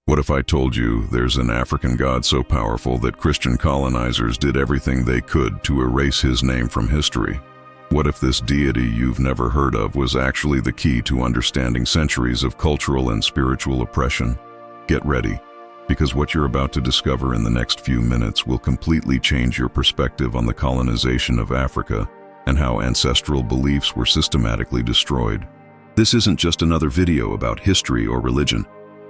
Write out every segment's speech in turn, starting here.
What if I told you there's an African god so powerful that Christian colonizers did everything they could to erase his name from history? What if this deity you've never heard of was actually the key to understanding centuries of cultural and spiritual oppression? Get ready, because what you're about to discover in the next few minutes will completely change your perspective on the colonization of Africa and how ancestral beliefs were systematically destroyed. This isn't just another video about history or religion.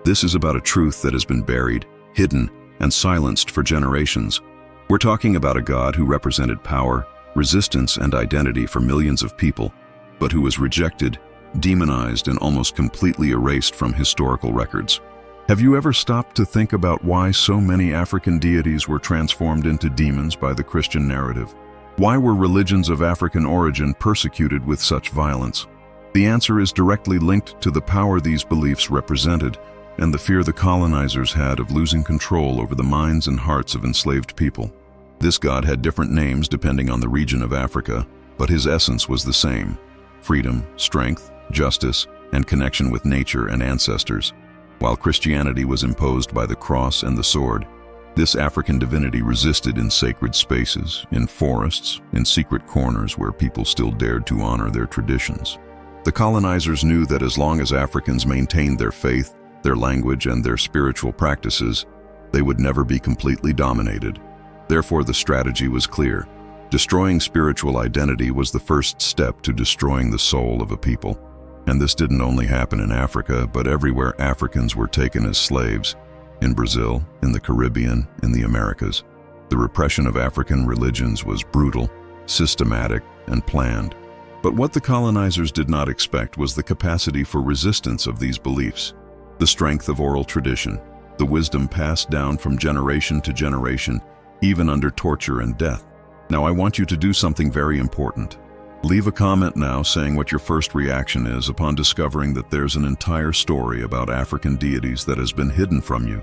This is about a truth that has been buried, hidden, and silenced for generations. We're talking about a god who represented power, resistance, and identity for millions of people, but who was rejected, demonized, and almost completely erased from historical records. Have you ever stopped to think about why so many African deities were transformed into demons by the Christian narrative? Why were religions of African origin persecuted with such violence? The answer is directly linked to the power these beliefs represented and the fear the colonizers had of losing control over the minds and hearts of enslaved people. This god had different names depending on the region of Africa, but his essence was the same: freedom, strength, justice, and connection with nature and ancestors. While Christianity was imposed by the cross and the sword, this African divinity resisted in sacred spaces, in forests, in secret corners where people still dared to honor their traditions. The colonizers knew that as long as Africans maintained their faith, their language, and their spiritual practices, they would never be completely dominated. Therefore, the strategy was clear. Destroying spiritual identity was the first step to destroying the soul of a people. And this didn't only happen in Africa, but everywhere Africans were taken as slaves. In Brazil, in the Caribbean, in the Americas. The repression of African religions was brutal, systematic, and planned. But what the colonizers did not expect was the capacity for resistance of these beliefs. The strength of oral tradition, the wisdom passed down from generation to generation, even under torture and death. Now I want you to do something very important. Leave a comment now saying what your first reaction is upon discovering that there's an entire story about African deities that has been hidden from you.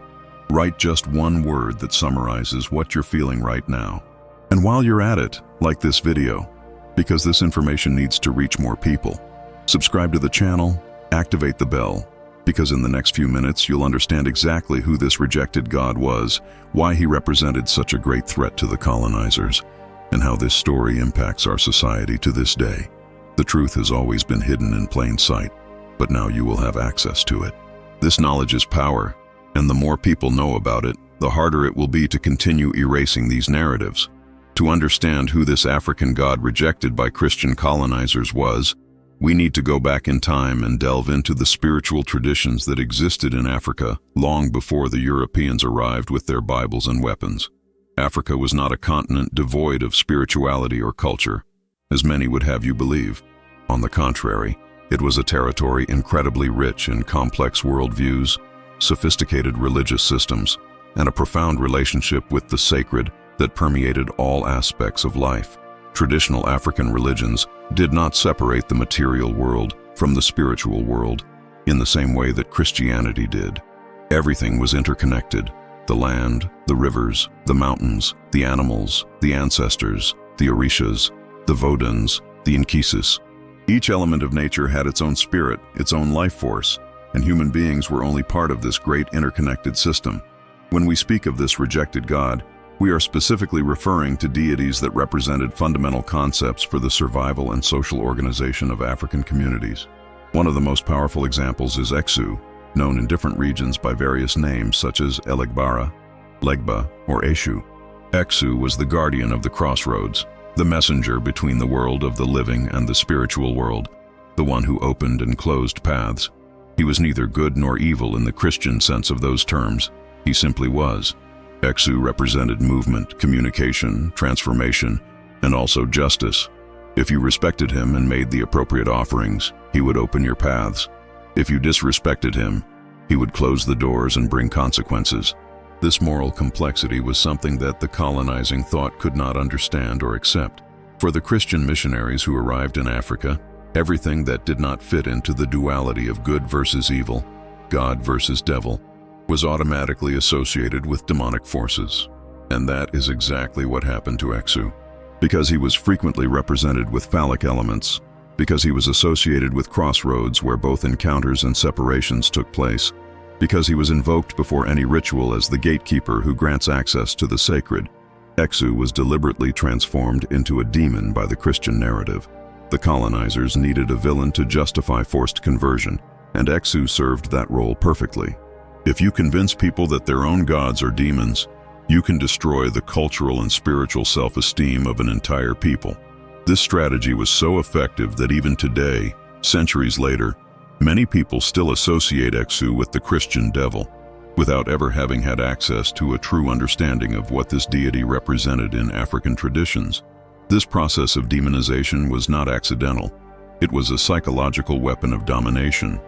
Write just one word that summarizes what you're feeling right now. And while you're at it, like this video, because this information needs to reach more people. Subscribe to the channel, activate the bell, because in the next few minutes you'll understand exactly who this rejected god was, why he represented such a great threat to the colonizers, and how this story impacts our society to this day. The truth has always been hidden in plain sight, but now you will have access to it. This knowledge is power, and the more people know about it, the harder it will be to continue erasing these narratives. To understand who this African god rejected by Christian colonizers was, we need to go back in time and delve into the spiritual traditions that existed in Africa long before the Europeans arrived with their Bibles and weapons. Africa was not a continent devoid of spirituality or culture, as many would have you believe. On the contrary, it was a territory incredibly rich in complex worldviews, sophisticated religious systems, and a profound relationship with the sacred that permeated all aspects of life. Traditional African religions did not separate the material world from the spiritual world in the same way that Christianity did. Everything was interconnected: the land, the rivers, the mountains, the animals, the ancestors, the orishas, the vodans, the inkisis. Each element of nature had its own spirit, its own life force, and human beings were only part of this great interconnected system. When we speak of this rejected god, we are specifically referring to deities that represented fundamental concepts for the survival and social organization of African communities. One of the most powerful examples is Exu, known in different regions by various names such as Elegbara, Legba, or Eshu. Exu was the guardian of the crossroads, the messenger between the world of the living and the spiritual world, the one who opened and closed paths. He was neither good nor evil in the Christian sense of those terms. He simply was. Exu represented movement, communication, transformation, and also justice. If you respected him and made the appropriate offerings, he would open your paths. If you disrespected him, he would close the doors and bring consequences. This moral complexity was something that the colonizing thought could not understand or accept. For the Christian missionaries who arrived in Africa, everything that did not fit into the duality of good versus evil, God versus devil, was automatically associated with demonic forces. And that is exactly what happened to Exu. Because he was frequently represented with phallic elements, because he was associated with crossroads where both encounters and separations took place, because he was invoked before any ritual as the gatekeeper who grants access to the sacred. Exu was deliberately transformed into a demon by the Christian narrative. The colonizers needed a villain to justify forced conversion, and Exu served that role perfectly. If you convince people that their own gods are demons, you can destroy the cultural and spiritual self-esteem of an entire people. This strategy was so effective that even today, centuries later, many people still associate Exu with the Christian devil, without ever having had access to a true understanding of what this deity represented in African traditions. This process of demonization was not accidental. It was a psychological weapon of domination.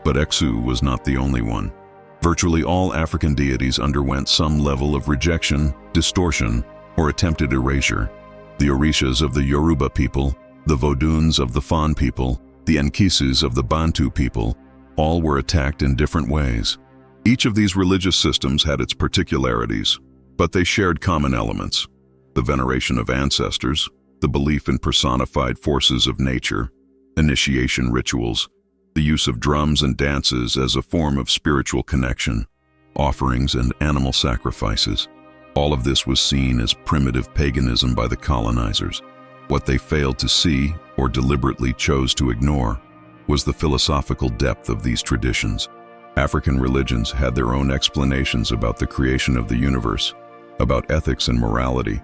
But Exu was not the only one. Virtually all African deities underwent some level of rejection, distortion, or attempted erasure. The Orishas of the Yoruba people, the Voduns of the Fon people, the Nkisus of the Bantu people, all were attacked in different ways. Each of these religious systems had its particularities, but they shared common elements: the veneration of ancestors, the belief in personified forces of nature, initiation rituals, the use of drums and dances as a form of spiritual connection, offerings and animal sacrifices. All of this was seen as primitive paganism by the colonizers. What they failed to see, or deliberately chose to ignore, was the philosophical depth of these traditions. African religions had their own explanations about the creation of the universe, about ethics and morality,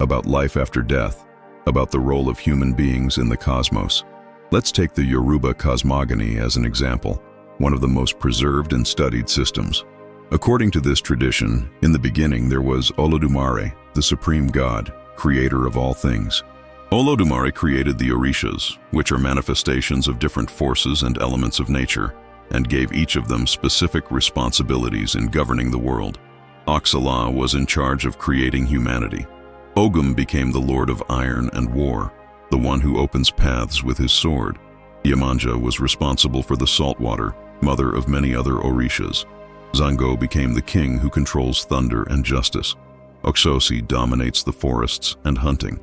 about life after death, about the role of human beings in the cosmos. Let's take the Yoruba cosmogony as an example, one of the most preserved and studied systems. According to this tradition, in the beginning there was Olodumare, the supreme god, creator of all things. Olodumare created the Orishas, which are manifestations of different forces and elements of nature, and gave each of them specific responsibilities in governing the world. Oxala was in charge of creating humanity. Ogum became the lord of iron and war, the one who opens paths with his sword. Yemanja was responsible for the salt water, mother of many other Orishas. Zango became the king who controls thunder and justice. Oxosi dominates the forests and hunting.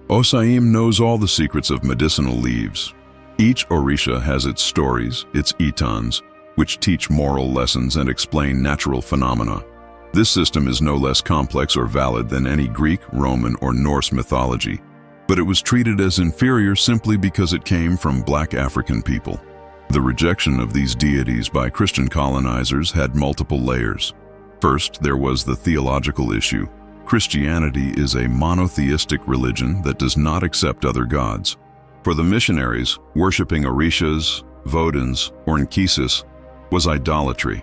Osaim knows all the secrets of medicinal leaves. Each Orisha has its stories, its itans, which teach moral lessons and explain natural phenomena. This system is no less complex or valid than any Greek, Roman, or Norse mythology, but it was treated as inferior simply because it came from Black African people. The rejection of these deities by Christian colonizers had multiple layers. First, there was the theological issue. Christianity is a monotheistic religion that does not accept other gods. For the missionaries, worshipping Orishas, Voduns, or Nkisus was idolatry,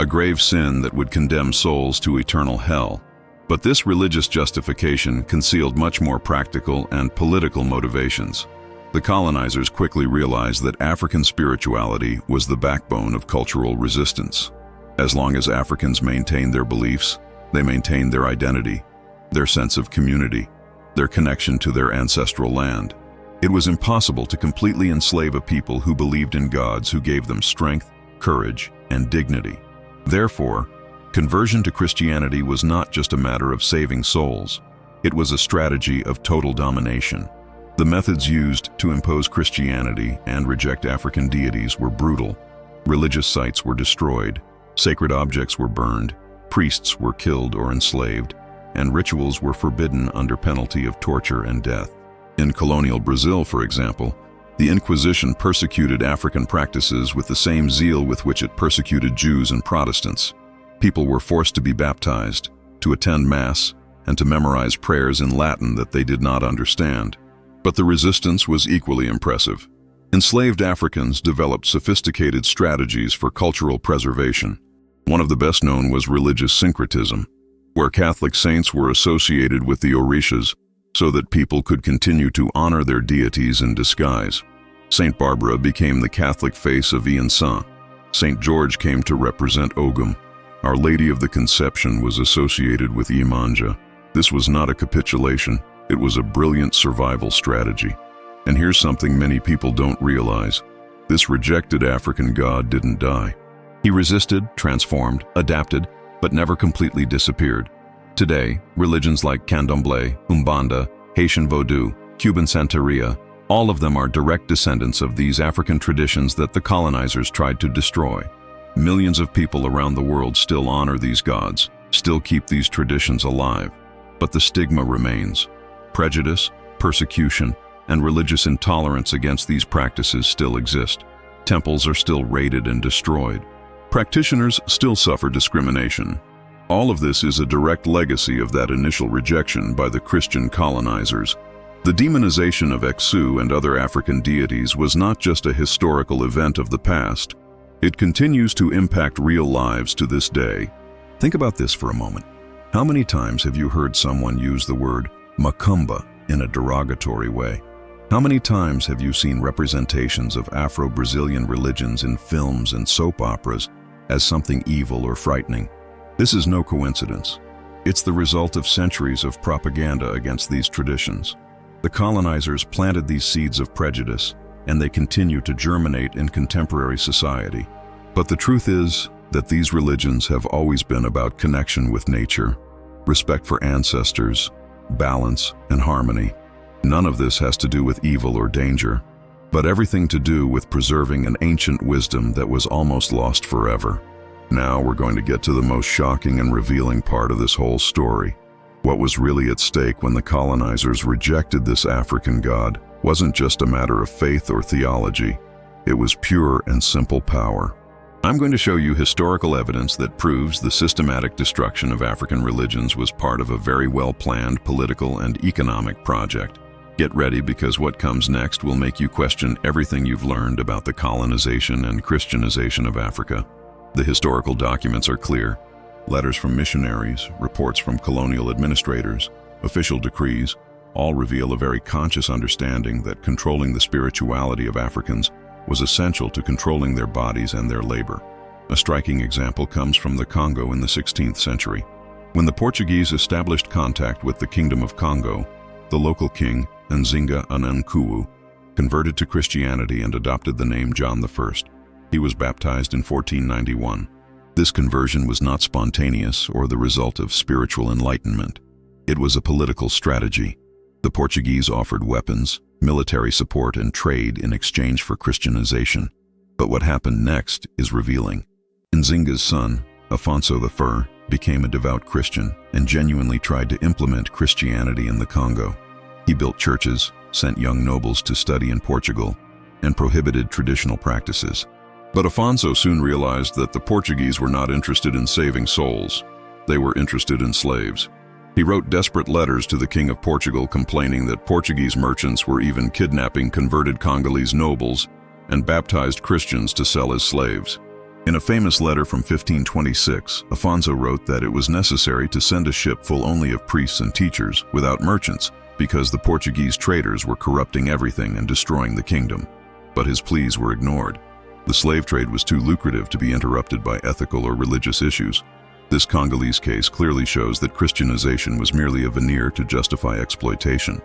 a grave sin that would condemn souls to eternal hell. But this religious justification concealed much more practical and political motivations. The colonizers quickly realized that African spirituality was the backbone of cultural resistance. As long as Africans maintained their beliefs, they maintained their identity, their sense of community, their connection to their ancestral land. It was impossible to completely enslave a people who believed in gods who gave them strength, courage, and dignity. Therefore, conversion to Christianity was not just a matter of saving souls. It was a strategy of total domination. The methods used to impose Christianity and reject African deities were brutal. Religious sites were destroyed, sacred objects were burned, priests were killed or enslaved, and rituals were forbidden under penalty of torture and death. In colonial Brazil, for example, the Inquisition persecuted African practices with the same zeal with which it persecuted Jews and Protestants. People were forced to be baptized, to attend Mass, and to memorize prayers in Latin that they did not understand. But the resistance was equally impressive. Enslaved Africans developed sophisticated strategies for cultural preservation. One of the best known was religious syncretism, where Catholic saints were associated with the Orishas so that people could continue to honor their deities in disguise. Saint Barbara became the Catholic face of Iyansan. Saint George came to represent Ogum. Our Lady of the Conception was associated with Yemanja. This was not a capitulation, it was a brilliant survival strategy. And here's something many people don't realize. This rejected African god didn't die. He resisted, transformed, adapted, but never completely disappeared. Today, religions like Candomblé, Umbanda, Haitian Vodou, Cuban Santeria, all of them are direct descendants of these African traditions that the colonizers tried to destroy. Millions of people around the world still honor these gods, still keep these traditions alive. But the stigma remains. Prejudice, persecution, and religious intolerance against these practices still exist. Temples are still raided and destroyed. Practitioners still suffer discrimination. All of this is a direct legacy of that initial rejection by the Christian colonizers. The demonization of Exu and other African deities was not just a historical event of the past. It continues to impact real lives to this day. Think about this for a moment. How many times have you heard someone use the word Macumba in a derogatory way? How many times have you seen representations of Afro-Brazilian religions in films and soap operas as something evil or frightening? This is no coincidence. It's the result of centuries of propaganda against these traditions. The colonizers planted these seeds of prejudice, and they continue to germinate in contemporary society. But the truth is that these religions have always been about connection with nature, respect for ancestors, balance, and harmony. None of this has to do with evil or danger, but everything to do with preserving an ancient wisdom that was almost lost forever. Now we're going to get to the most shocking and revealing part of this whole story. What was really at stake when the colonizers rejected this African god wasn't just a matter of faith or theology. It was pure and simple power. I'm going to show you historical evidence that proves the systematic destruction of African religions was part of a very well-planned political and economic project. Get ready, because what comes next will make you question everything you've learned about the colonization and Christianization of Africa. The historical documents are clear. Letters from missionaries, reports from colonial administrators, official decrees, all reveal a very conscious understanding that controlling the spirituality of Africans was essential to controlling their bodies and their labor. A striking example comes from the Congo in the 16th century. When the Portuguese established contact with the Kingdom of Congo, the local king, Nzinga Anankuwu, converted to Christianity and adopted the name John I. He was baptized in 1491. This conversion was not spontaneous or the result of spiritual enlightenment. It was a political strategy. The Portuguese offered weapons, military support, and trade in exchange for Christianization. But what happened next is revealing. Nzinga's son, Afonso I, became a devout Christian and genuinely tried to implement Christianity in the Congo. He built churches, sent young nobles to study in Portugal, and prohibited traditional practices. But Afonso soon realized that the Portuguese were not interested in saving souls. They were interested in slaves. He wrote desperate letters to the King of Portugal complaining that Portuguese merchants were even kidnapping converted Congolese nobles and baptized Christians to sell as slaves. In a famous letter from 1526, Afonso wrote that it was necessary to send a ship full only of priests and teachers, without merchants, because the Portuguese traders were corrupting everything and destroying the kingdom. But his pleas were ignored. The slave trade was too lucrative to be interrupted by ethical or religious issues. This Congolese case clearly shows that Christianization was merely a veneer to justify exploitation.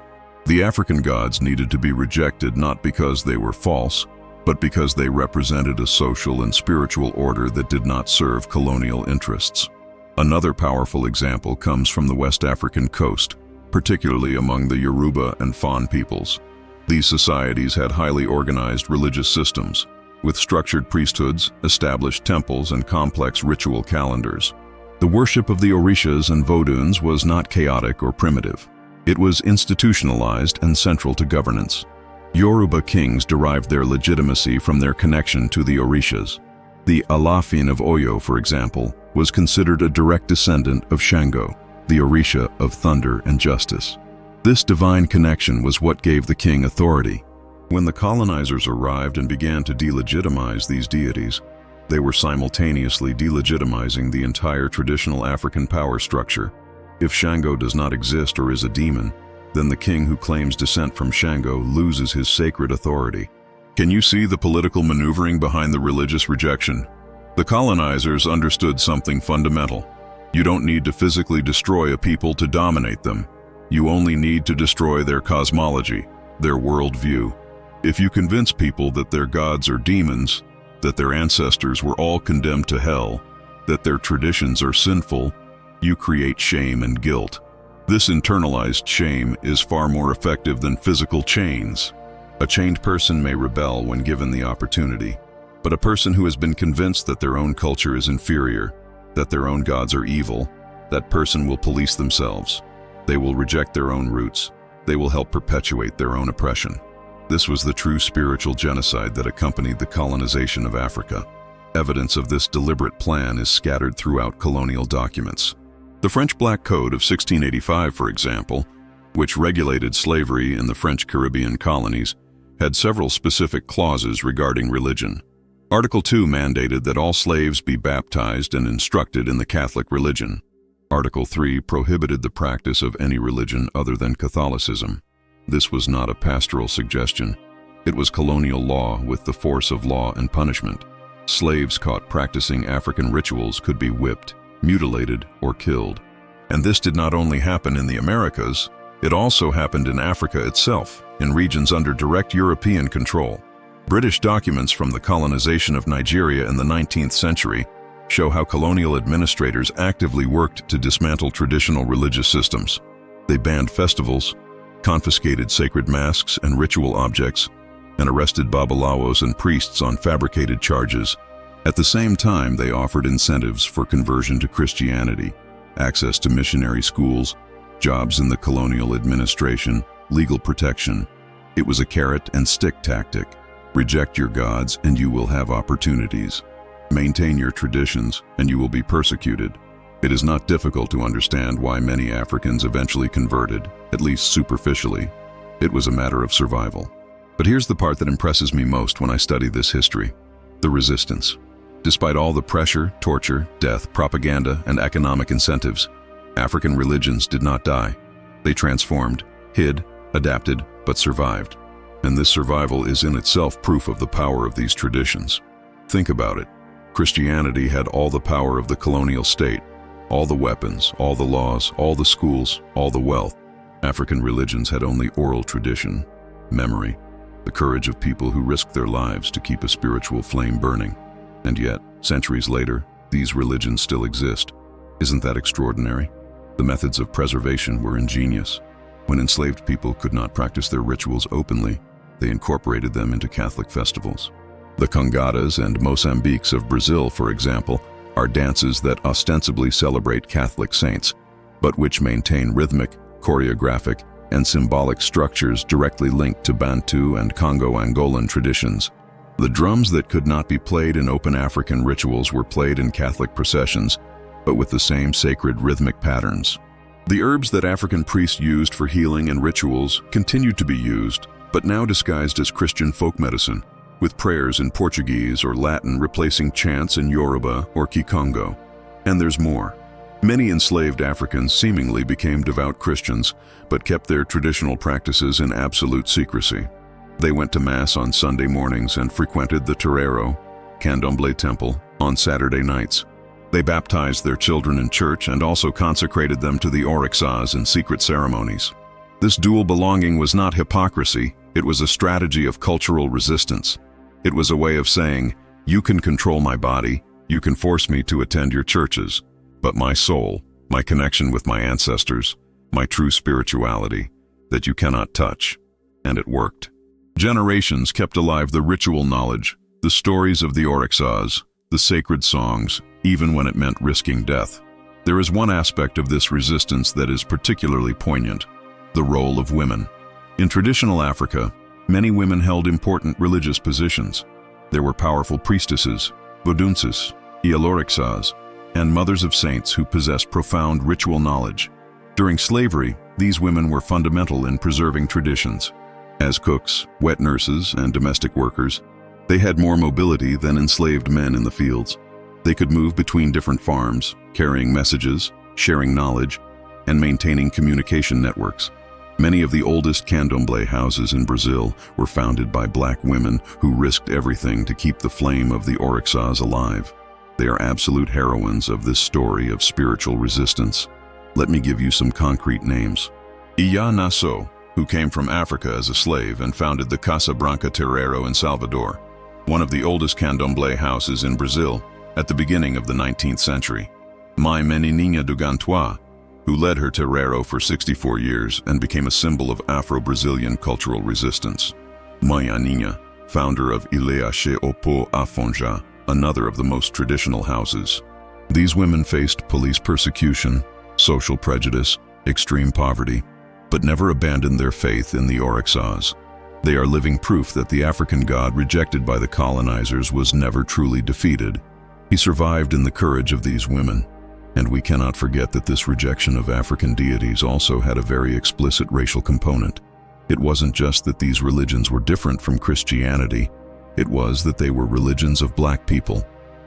The African gods needed to be rejected not because they were false, but because they represented a social and spiritual order that did not serve colonial interests. Another powerful example comes from the West African coast, particularly among the Yoruba and Fon peoples. These societies had highly organized religious systems, with structured priesthoods, established temples, and complex ritual calendars. The worship of the Orishas and Voduns was not chaotic or primitive. It was institutionalized and central to governance. Yoruba kings derived their legitimacy from their connection to the Orishas. The Alafin of Oyo, for example, was considered a direct descendant of Shango, the Orisha of thunder and justice. This divine connection was what gave the king authority. When the colonizers arrived and began to delegitimize these deities, they were simultaneously delegitimizing the entire traditional African power structure. If Shango does not exist or is a demon, then the king who claims descent from Shango loses his sacred authority. Can you see the political maneuvering behind the religious rejection? The colonizers understood something fundamental. You don't need to physically destroy a people to dominate them. You only need to destroy their cosmology, their worldview. If you convince people that their gods are demons, that their ancestors were all condemned to hell, that their traditions are sinful, you create shame and guilt. This internalized shame is far more effective than physical chains. A chained person may rebel when given the opportunity, But a person who has been convinced that their own culture is inferior, that their own gods are evil, that person will police themselves. They will reject their own roots. They will help perpetuate their own oppression. This was the true spiritual genocide that accompanied the colonization of Africa. Evidence of this deliberate plan is scattered throughout colonial documents. The French Black Code of 1685, for example, which regulated slavery in the French Caribbean colonies, had several specific clauses regarding religion. Article 2 mandated that all slaves be baptized and instructed in the Catholic religion. Article 3 prohibited the practice of any religion other than Catholicism. This was not a pastoral suggestion. It was colonial law with the force of law and punishment. Slaves caught practicing African rituals could be whipped, mutilated, or killed. And this did not only happen in the Americas, it also happened in Africa itself, in regions under direct European control. British documents from the colonization of Nigeria in the 19th century show how colonial administrators actively worked to dismantle traditional religious systems. They banned festivals, confiscated sacred masks and ritual objects, and arrested babalawos and priests on fabricated charges. At the same time, they offered incentives for conversion to Christianity, access to missionary schools, jobs in the colonial administration, legal protection. It was a carrot and stick tactic. Reject your gods and you will have opportunities. Maintain your traditions and you will be persecuted. It is not difficult to understand why many Africans eventually converted, at least superficially. It was a matter of survival. But here's the part that impresses me most when I study this history: the resistance. Despite all the pressure, torture, death, propaganda, and economic incentives, African religions did not die. They transformed, hid, adapted, but survived. And this survival is in itself proof of the power of these traditions. Think about it. Christianity had all the power of the colonial state, all the weapons, all the laws, all the schools, all the wealth. African religions had only oral tradition, memory, the courage of people who risked their lives to keep a spiritual flame burning. And yet, centuries later, these religions still exist. Isn't that extraordinary? The methods of preservation were ingenious. When enslaved people could not practice their rituals openly, they incorporated them into Catholic festivals. The congadas and Mozambiques of Brazil, for example, are dances that ostensibly celebrate Catholic saints, but which maintain rhythmic, choreographic, and symbolic structures directly linked to Bantu and Congo-Angolan traditions. The drums that could not be played in open African rituals were played in Catholic processions, but with the same sacred rhythmic patterns. The herbs that African priests used for healing and rituals continued to be used, but now disguised as Christian folk medicine, with prayers in Portuguese or Latin replacing chants in Yoruba or Kikongo. And there's more. Many enslaved Africans seemingly became devout Christians, but kept their traditional practices in absolute secrecy. They went to Mass on Sunday mornings and frequented the Terreiro, Candomblé temple, on Saturday nights. They baptized their children in church and also consecrated them to the Orixás in secret ceremonies. This dual belonging was not hypocrisy, it was a strategy of cultural resistance. It was a way of saying, you can control my body, you can force me to attend your churches, but my soul, my connection with my ancestors, my true spirituality, that you cannot touch. And it worked. Generations kept alive the ritual knowledge, the stories of the Orixás, the sacred songs, even when it meant risking death. There is one aspect of this resistance that is particularly poignant: the role of women. In traditional Africa, many women held important religious positions. There were powerful priestesses, vodunces, ialorixás, and mothers of saints who possessed profound ritual knowledge. During slavery, these women were fundamental in preserving traditions. As cooks, wet nurses, and domestic workers, they had more mobility than enslaved men in the fields. They could move between different farms, carrying messages, sharing knowledge, and maintaining communication networks. Many of the oldest candomblé houses in Brazil were founded by black women who risked everything to keep the flame of the Orixás alive. They are absolute heroines of this story of spiritual resistance. Let me give you some concrete names. Iya Nassau, who came from Africa as a slave and founded the Casa Branca Terreiro in Salvador, one of the oldest candomblé houses in Brazil at the beginning of the 19th century. Mãe Menininha do Gantois, who led her terreiro for 64 years and became a symbol of Afro-Brazilian cultural resistance. Mãe Aninha, founder of Ileache Opo Afonja, another of the most traditional houses. These women faced police persecution, social prejudice, extreme poverty, but never abandoned their faith in the Oryxas. They are living proof that the African god rejected by the colonizers was never truly defeated. He survived in the courage of these women. And we cannot forget that this rejection of African deities also had a very explicit racial component. It wasn't just that these religions were different from Christianity, it was that they were religions of black people.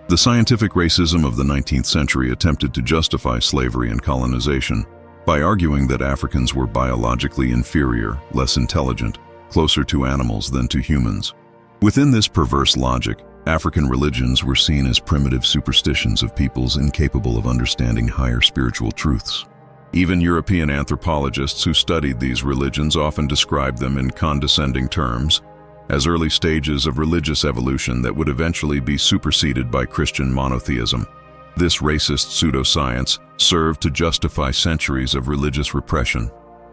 The scientific racism of the 19th century attempted to justify slavery and colonization by arguing that Africans were biologically inferior, less intelligent, closer to animals than to humans. Within this perverse logic, African religions were seen as primitive superstitions of peoples incapable of understanding higher spiritual truths. Even European anthropologists who studied these religions often described them in condescending terms, as early stages of religious evolution that would eventually be superseded by Christian monotheism. This racist pseudoscience served to justify centuries of religious repression.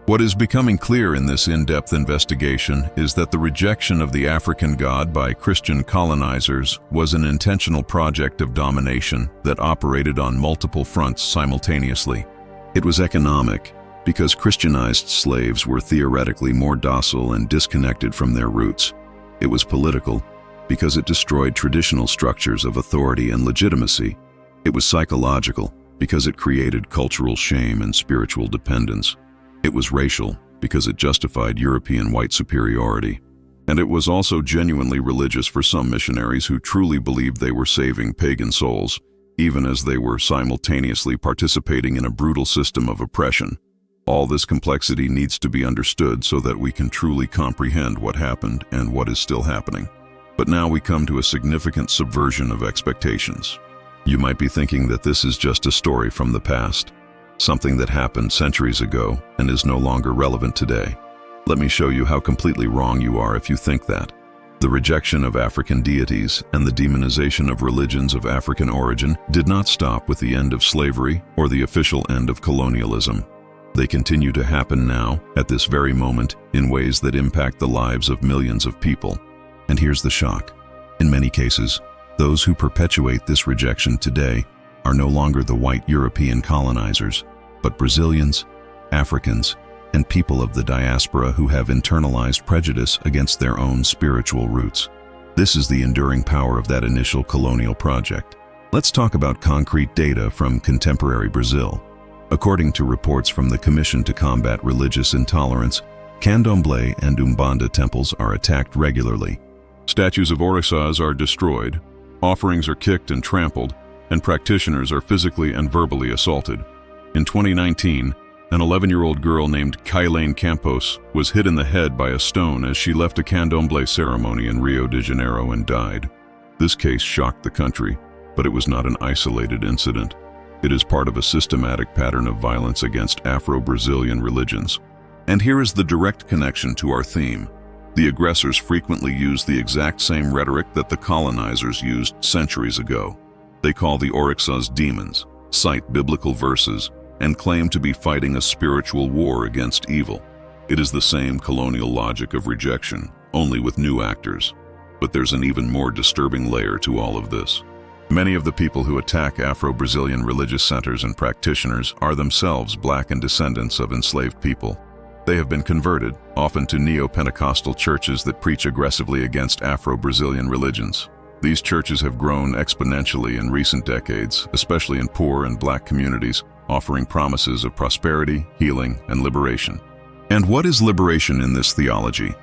What is becoming clear in this in-depth investigation is that the rejection of the African god by Christian colonizers was an intentional project of domination that operated on multiple fronts simultaneously. It was economic, because Christianized slaves were theoretically more docile and disconnected from their roots. It was political, because it destroyed traditional structures of authority and legitimacy. It was psychological, because it created cultural shame and spiritual dependence. It was racial, because it justified European white superiority. And it was also genuinely religious for some missionaries who truly believed they were saving pagan souls, even as they were simultaneously participating in a brutal system of oppression. All this complexity needs to be understood so that we can truly comprehend what happened and what is still happening. But now we come to a significant subversion of expectations. You might be thinking that this is just a story from the past, something that happened centuries ago and is no longer relevant today. Let me show you how completely wrong you are if you think that. The rejection of African deities and the demonization of religions of African origin did not stop with the end of slavery or the official end of colonialism. They continue to happen now, at this very moment, in ways that impact the lives of millions of people. And here's the shock. In many cases, those who perpetuate this rejection today are no longer the white European colonizers, but Brazilians, Africans, and people of the diaspora who have internalized prejudice against their own spiritual roots. This is the enduring power of that initial colonial project. Let's talk about concrete data from contemporary Brazil. According to reports from the Commission to Combat Religious Intolerance, Candomblé and Umbanda temples are attacked regularly. Statues of Oryxas are destroyed, offerings are kicked and trampled, and practitioners are physically and verbally assaulted. In 2019, an 11-year-old girl named Kailane Campos was hit in the head by a stone as she left a candomblé ceremony in Rio de Janeiro and died. This case shocked the country, but it was not an isolated incident. It is part of a systematic pattern of violence against Afro-Brazilian religions. And here is the direct connection to our theme. The aggressors frequently use the exact same rhetoric that the colonizers used centuries ago. They call the Oryxas demons, cite biblical verses, and claim to be fighting a spiritual war against evil. It is the same colonial logic of rejection, only with new actors. But there's an even more disturbing layer to all of this. Many of the people who attack Afro-Brazilian religious centers and practitioners are themselves black and descendants of enslaved people. They have been converted, often to neo-Pentecostal churches that preach aggressively against Afro-Brazilian religions. These churches have grown exponentially in recent decades, especially in poor and black communities, offering promises of prosperity, healing, and liberation. And what is liberation in this theology?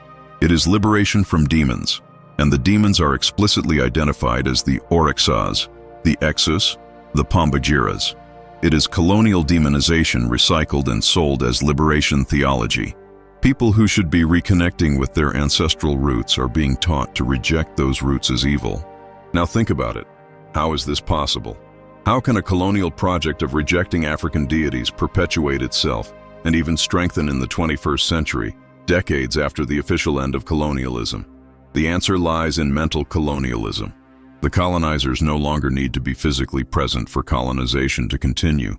It is liberation from demons, and the demons are explicitly identified as the Oryxas, the Exus, the Pombagiras. It is colonial demonization recycled and sold as liberation theology. People who should be reconnecting with their ancestral roots are being taught to reject those roots as evil. Now think about it. How is this possible? How can a colonial project of rejecting African deities perpetuate itself and even strengthen in the 21st century, decades after the official end of colonialism? The answer lies in mental colonialism. The colonizers no longer need to be physically present for colonization to continue.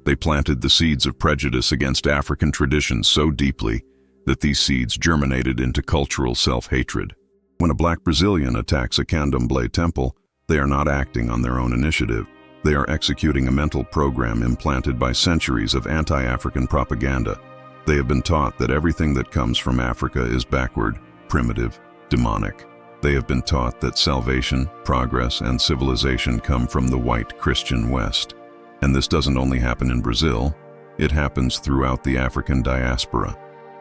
They planted the seeds of prejudice against African traditions so deeply that these seeds germinated into cultural self-hatred. When a black Brazilian attacks a candomblé temple, they are not acting on their own initiative. They are executing a mental program implanted by centuries of anti-African propaganda. They have been taught that everything that comes from Africa is backward, primitive, demonic. They have been taught that salvation, progress, and civilization come from the white Christian West. And this doesn't only happen in Brazil, it happens throughout the African diaspora.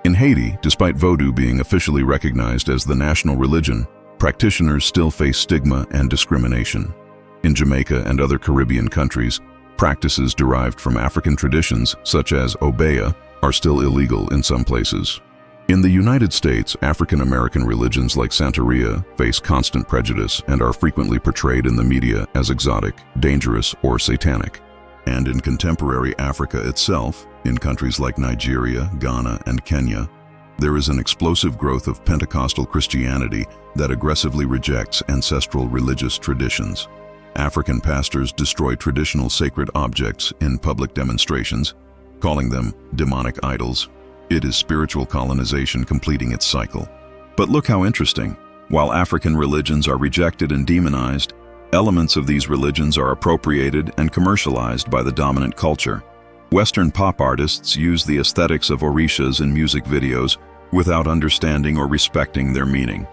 In Haiti, despite Vodou being officially recognized as the national religion, practitioners still face stigma and discrimination. In Jamaica and other Caribbean countries, practices derived from African traditions, such as Obeah, are still illegal in some places. In the United States, African American religions like Santeria face constant prejudice and are frequently portrayed in the media as exotic, dangerous, or satanic. And in contemporary Africa itself, in countries like Nigeria, Ghana, and Kenya, there is an explosive growth of Pentecostal Christianity that aggressively rejects ancestral religious traditions. African pastors destroy traditional sacred objects in public demonstrations, calling them demonic idols. It is spiritual colonization completing its cycle. But look how interesting. While African religions are rejected and demonized, elements of these religions are appropriated and commercialized by the dominant culture. Western pop artists use the aesthetics of orishas in music videos without understanding or respecting their meaning.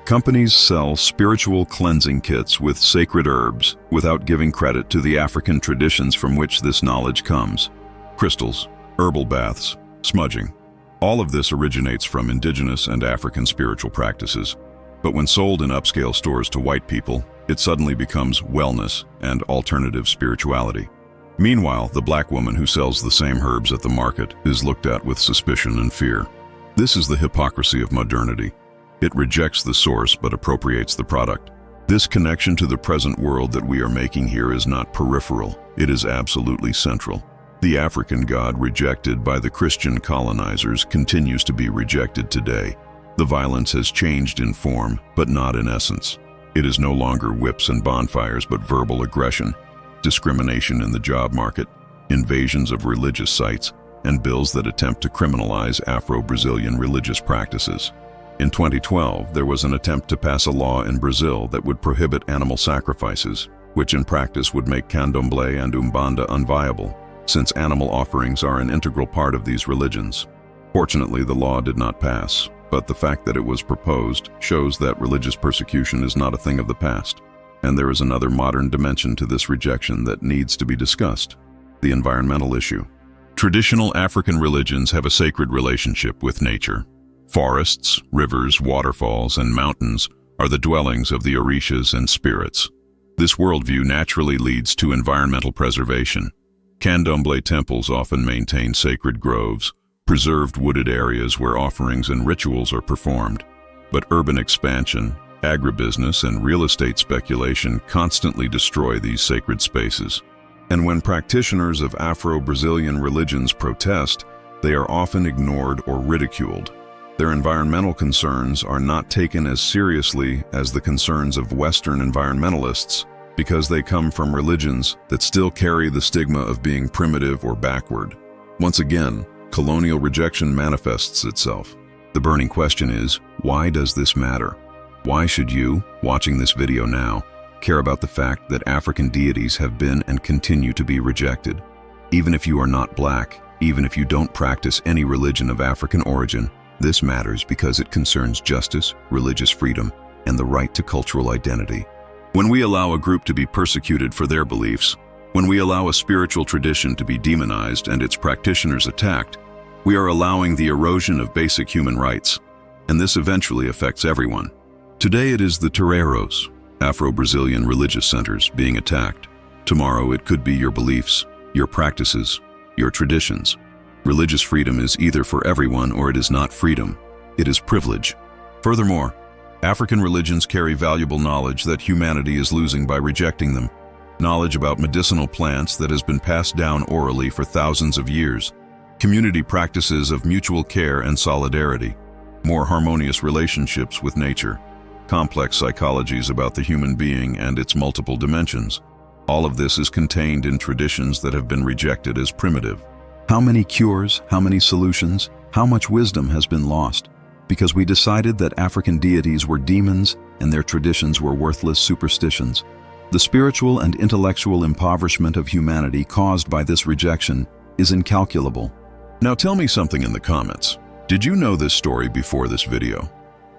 Companies sell spiritual cleansing kits with sacred herbs without giving credit to the African traditions from which this knowledge comes. Crystals, herbal baths, smudging. All of this originates from indigenous and African spiritual practices. But when sold in upscale stores to white people, it suddenly becomes wellness and alternative spirituality. Meanwhile, the black woman who sells the same herbs at the market is looked at with suspicion and fear. This is the hypocrisy of modernity. It rejects the source but appropriates the product. This connection to the present world that we are making here is not peripheral, it is absolutely central. The African God rejected by the Christian colonizers continues to be rejected today. The violence has changed in form, but not in essence. It is no longer whips and bonfires, but verbal aggression, discrimination in the job market, invasions of religious sites, and bills that attempt to criminalize Afro-Brazilian religious practices. In 2012, there was an attempt to pass a law in Brazil that would prohibit animal sacrifices, which in practice would make candomblé and umbanda unviable, since animal offerings are an integral part of these religions. Fortunately, the law did not pass, but the fact that it was proposed shows that religious persecution is not a thing of the past. And there is another modern dimension to this rejection that needs to be discussed: the environmental issue. Traditional African religions have a sacred relationship with nature. Forests, rivers, waterfalls, and mountains are the dwellings of the orishas and spirits. This worldview naturally leads to environmental preservation. Candomblé temples often maintain sacred groves, preserved wooded areas where offerings and rituals are performed. But urban expansion, agribusiness, and real estate speculation constantly destroy these sacred spaces. And when practitioners of Afro-Brazilian religions protest, they are often ignored or ridiculed. Their environmental concerns are not taken as seriously as the concerns of Western environmentalists because they come from religions that still carry the stigma of being primitive or backward. Once again, colonial rejection manifests itself. The burning question is, why does this matter? Why should you, watching this video now, care about the fact that African deities have been and continue to be rejected? Even if you are not black, even if you don't practice any religion of African origin, this matters because it concerns justice, religious freedom, and the right to cultural identity. When we allow a group to be persecuted for their beliefs, when we allow a spiritual tradition to be demonized and its practitioners attacked, we are allowing the erosion of basic human rights, and this eventually affects everyone. Today it is the toreros, Afro-Brazilian religious centers, being attacked. Tomorrow it could be your beliefs, your practices, your traditions. Religious freedom is either for everyone or it is not freedom. It is privilege. Furthermore, African religions carry valuable knowledge that humanity is losing by rejecting them. Knowledge about medicinal plants that has been passed down orally for thousands of years. Community practices of mutual care and solidarity. More harmonious relationships with nature. Complex psychologies about the human being and its multiple dimensions. All of this is contained in traditions that have been rejected as primitive. How many cures, how many solutions, how much wisdom has been lost? because we decided that African deities were demons and their traditions were worthless superstitions. The spiritual and intellectual impoverishment of humanity caused by this rejection is incalculable. Now tell me something in the comments. Did you know this story before this video?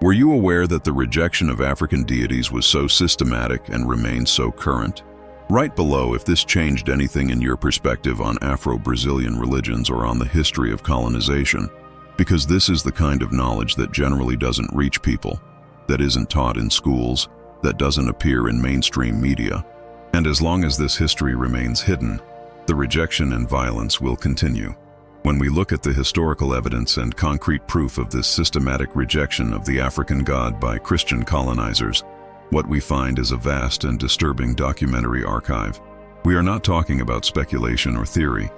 Were you aware that the rejection of African deities was so systematic and remains so current? Write below if this changed anything in your perspective on Afro-Brazilian religions or on the history of colonization, because this is the kind of knowledge that generally doesn't reach people, that isn't taught in schools, that doesn't appear in mainstream media. And as long as this history remains hidden, the rejection and violence will continue. When we look at the historical evidence and concrete proof of this systematic rejection of the African god by Christian colonizers, what we find is a vast and disturbing documentary archive. We are not talking about speculation or theory.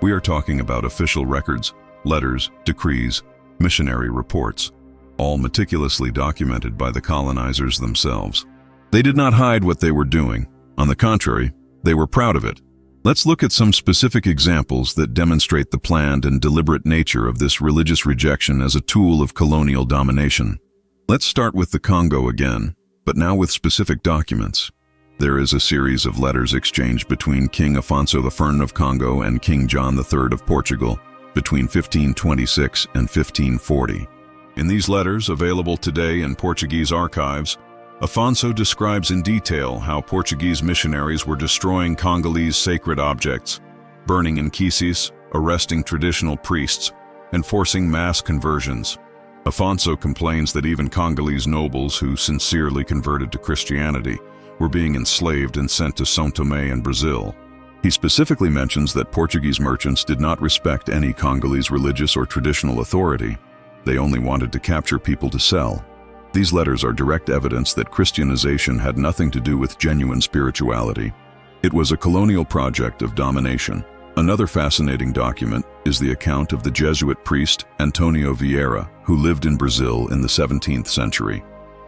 We are talking about official records, letters, decrees, missionary reports, all meticulously documented by the colonizers themselves. They did not hide what they were doing. On the contrary, they were proud of it. Let's look at some specific examples that demonstrate the planned and deliberate nature of this religious rejection as a tool of colonial domination. Let's start with the Congo again, but now with specific documents. There is a series of letters exchanged between King Afonso I of Congo and King John III of Portugal between 1526 and 1540. In these letters, available today in Portuguese archives, Afonso describes in detail how Portuguese missionaries were destroying Congolese sacred objects, burning inquices, arresting traditional priests, and forcing mass conversions. Afonso complains that even Congolese nobles who sincerely converted to Christianity were being enslaved and sent to São Tomé in Brazil. He specifically mentions that Portuguese merchants did not respect any Congolese religious or traditional authority. They only wanted to capture people to sell. These letters are direct evidence that Christianization had nothing to do with genuine spirituality. It was a colonial project of domination. Another fascinating document is the account of the Jesuit priest Antonio Vieira, who lived in Brazil in the 17th century.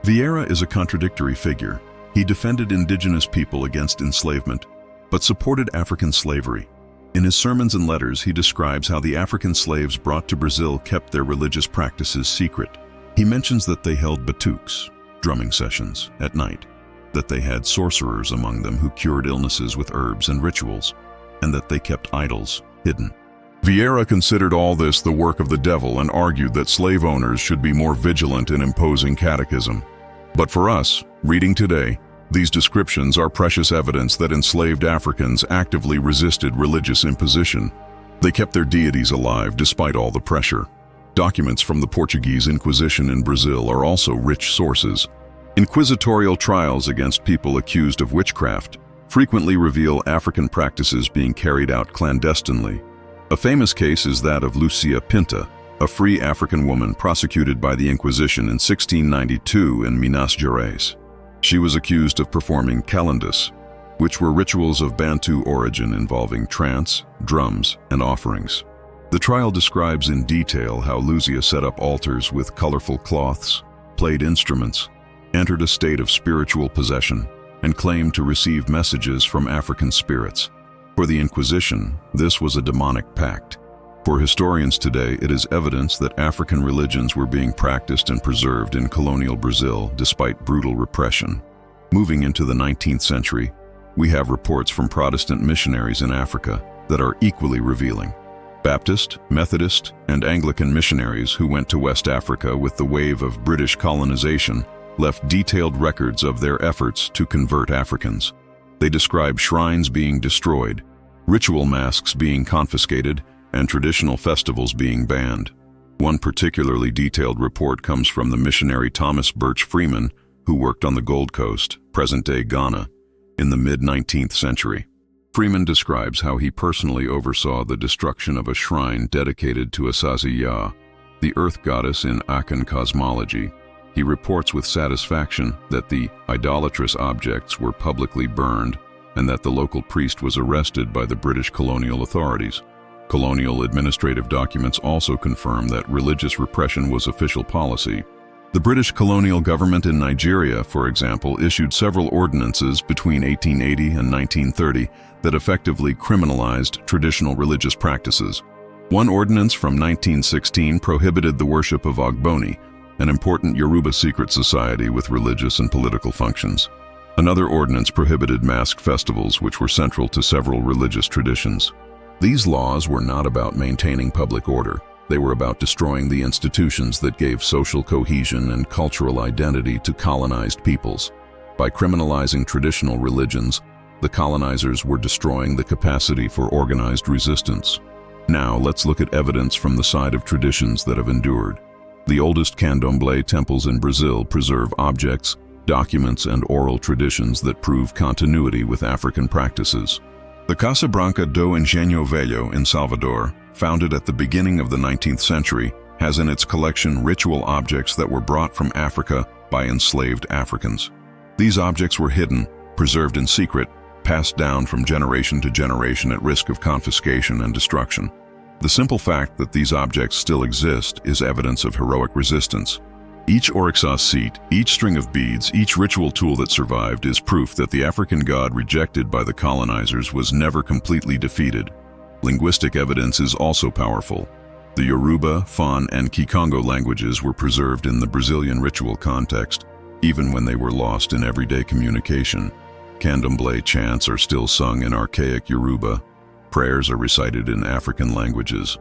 Vieira is a contradictory figure. He defended indigenous people against enslavement, but supported African slavery. In his sermons and letters, he describes how the African slaves brought to Brazil kept their religious practices secret. He mentions that they held batuques, drumming sessions, at night, that they had sorcerers among them who cured illnesses with herbs and rituals, and that they kept idols hidden. Vieira considered all this the work of the devil and argued that slave owners should be more vigilant in imposing catechism. But for us, reading today, these descriptions are precious evidence that enslaved Africans actively resisted religious imposition. They kept their deities alive despite all the pressure. Documents from the Portuguese Inquisition in Brazil are also rich sources. Inquisitorial trials against people accused of witchcraft frequently reveal African practices being carried out clandestinely. A famous case is that of Lucia Pinta, a free African woman prosecuted by the Inquisition in 1692 in Minas Gerais. She was accused of performing calendus, which were rituals of Bantu origin involving trance, drums, and offerings. The trial describes in detail how Lucia set up altars with colorful cloths, played instruments, entered a state of spiritual possession, and claimed to receive messages from African spirits. For the Inquisition, this was a demonic pact. For historians today, it is evidence that African religions were being practiced and preserved in colonial Brazil despite brutal repression. Moving into the 19th century, we have reports from Protestant missionaries in Africa that are equally revealing. Baptist, Methodist, and Anglican missionaries who went to West Africa with the wave of British colonization left detailed records of their efforts to convert Africans. They describe shrines being destroyed, ritual masks being confiscated, and traditional festivals being banned. One particularly detailed report comes from the missionary Thomas Birch Freeman, who worked on the Gold Coast, present-day Ghana, in the mid-19th century. Freeman describes how he personally oversaw the destruction of a shrine dedicated to Asazi-Ya, the earth goddess in Akan cosmology. He reports with satisfaction that the idolatrous objects were publicly burned and that the local priest was arrested by the British colonial authorities. Colonial administrative documents also confirm that religious repression was official policy. The British colonial government in Nigeria, for example, issued several ordinances between 1880 and 1930 that effectively criminalized traditional religious practices. One ordinance from 1916 prohibited the worship of Ogboni, an important Yoruba secret society with religious and political functions. Another ordinance prohibited masked festivals, which were central to several religious traditions. These laws were not about maintaining public order. They were about destroying the institutions that gave social cohesion and cultural identity to colonized peoples. By criminalizing traditional religions, the colonizers were destroying the capacity for organized resistance. Now, let's look at evidence from the side of traditions that have endured. The oldest candomblé temples in Brazil preserve objects, documents, and oral traditions that prove continuity with African practices. The Casa Branca do Engenho Velho in Salvador, founded at the beginning of the 19th century, has in its collection ritual objects that were brought from Africa by enslaved Africans. These objects were hidden, preserved in secret, passed down from generation to generation at risk of confiscation and destruction. The simple fact that these objects still exist is evidence of heroic resistance. Each oryxa seat, each string of beads, each ritual tool that survived is proof that the African god rejected by the colonizers was never completely defeated. Linguistic evidence is also powerful. The Yoruba, Fon, and Kikongo languages were preserved in the Brazilian ritual context, even when they were lost in everyday communication. Candomblé chants are still sung in archaic Yoruba. Prayers are recited in African languages.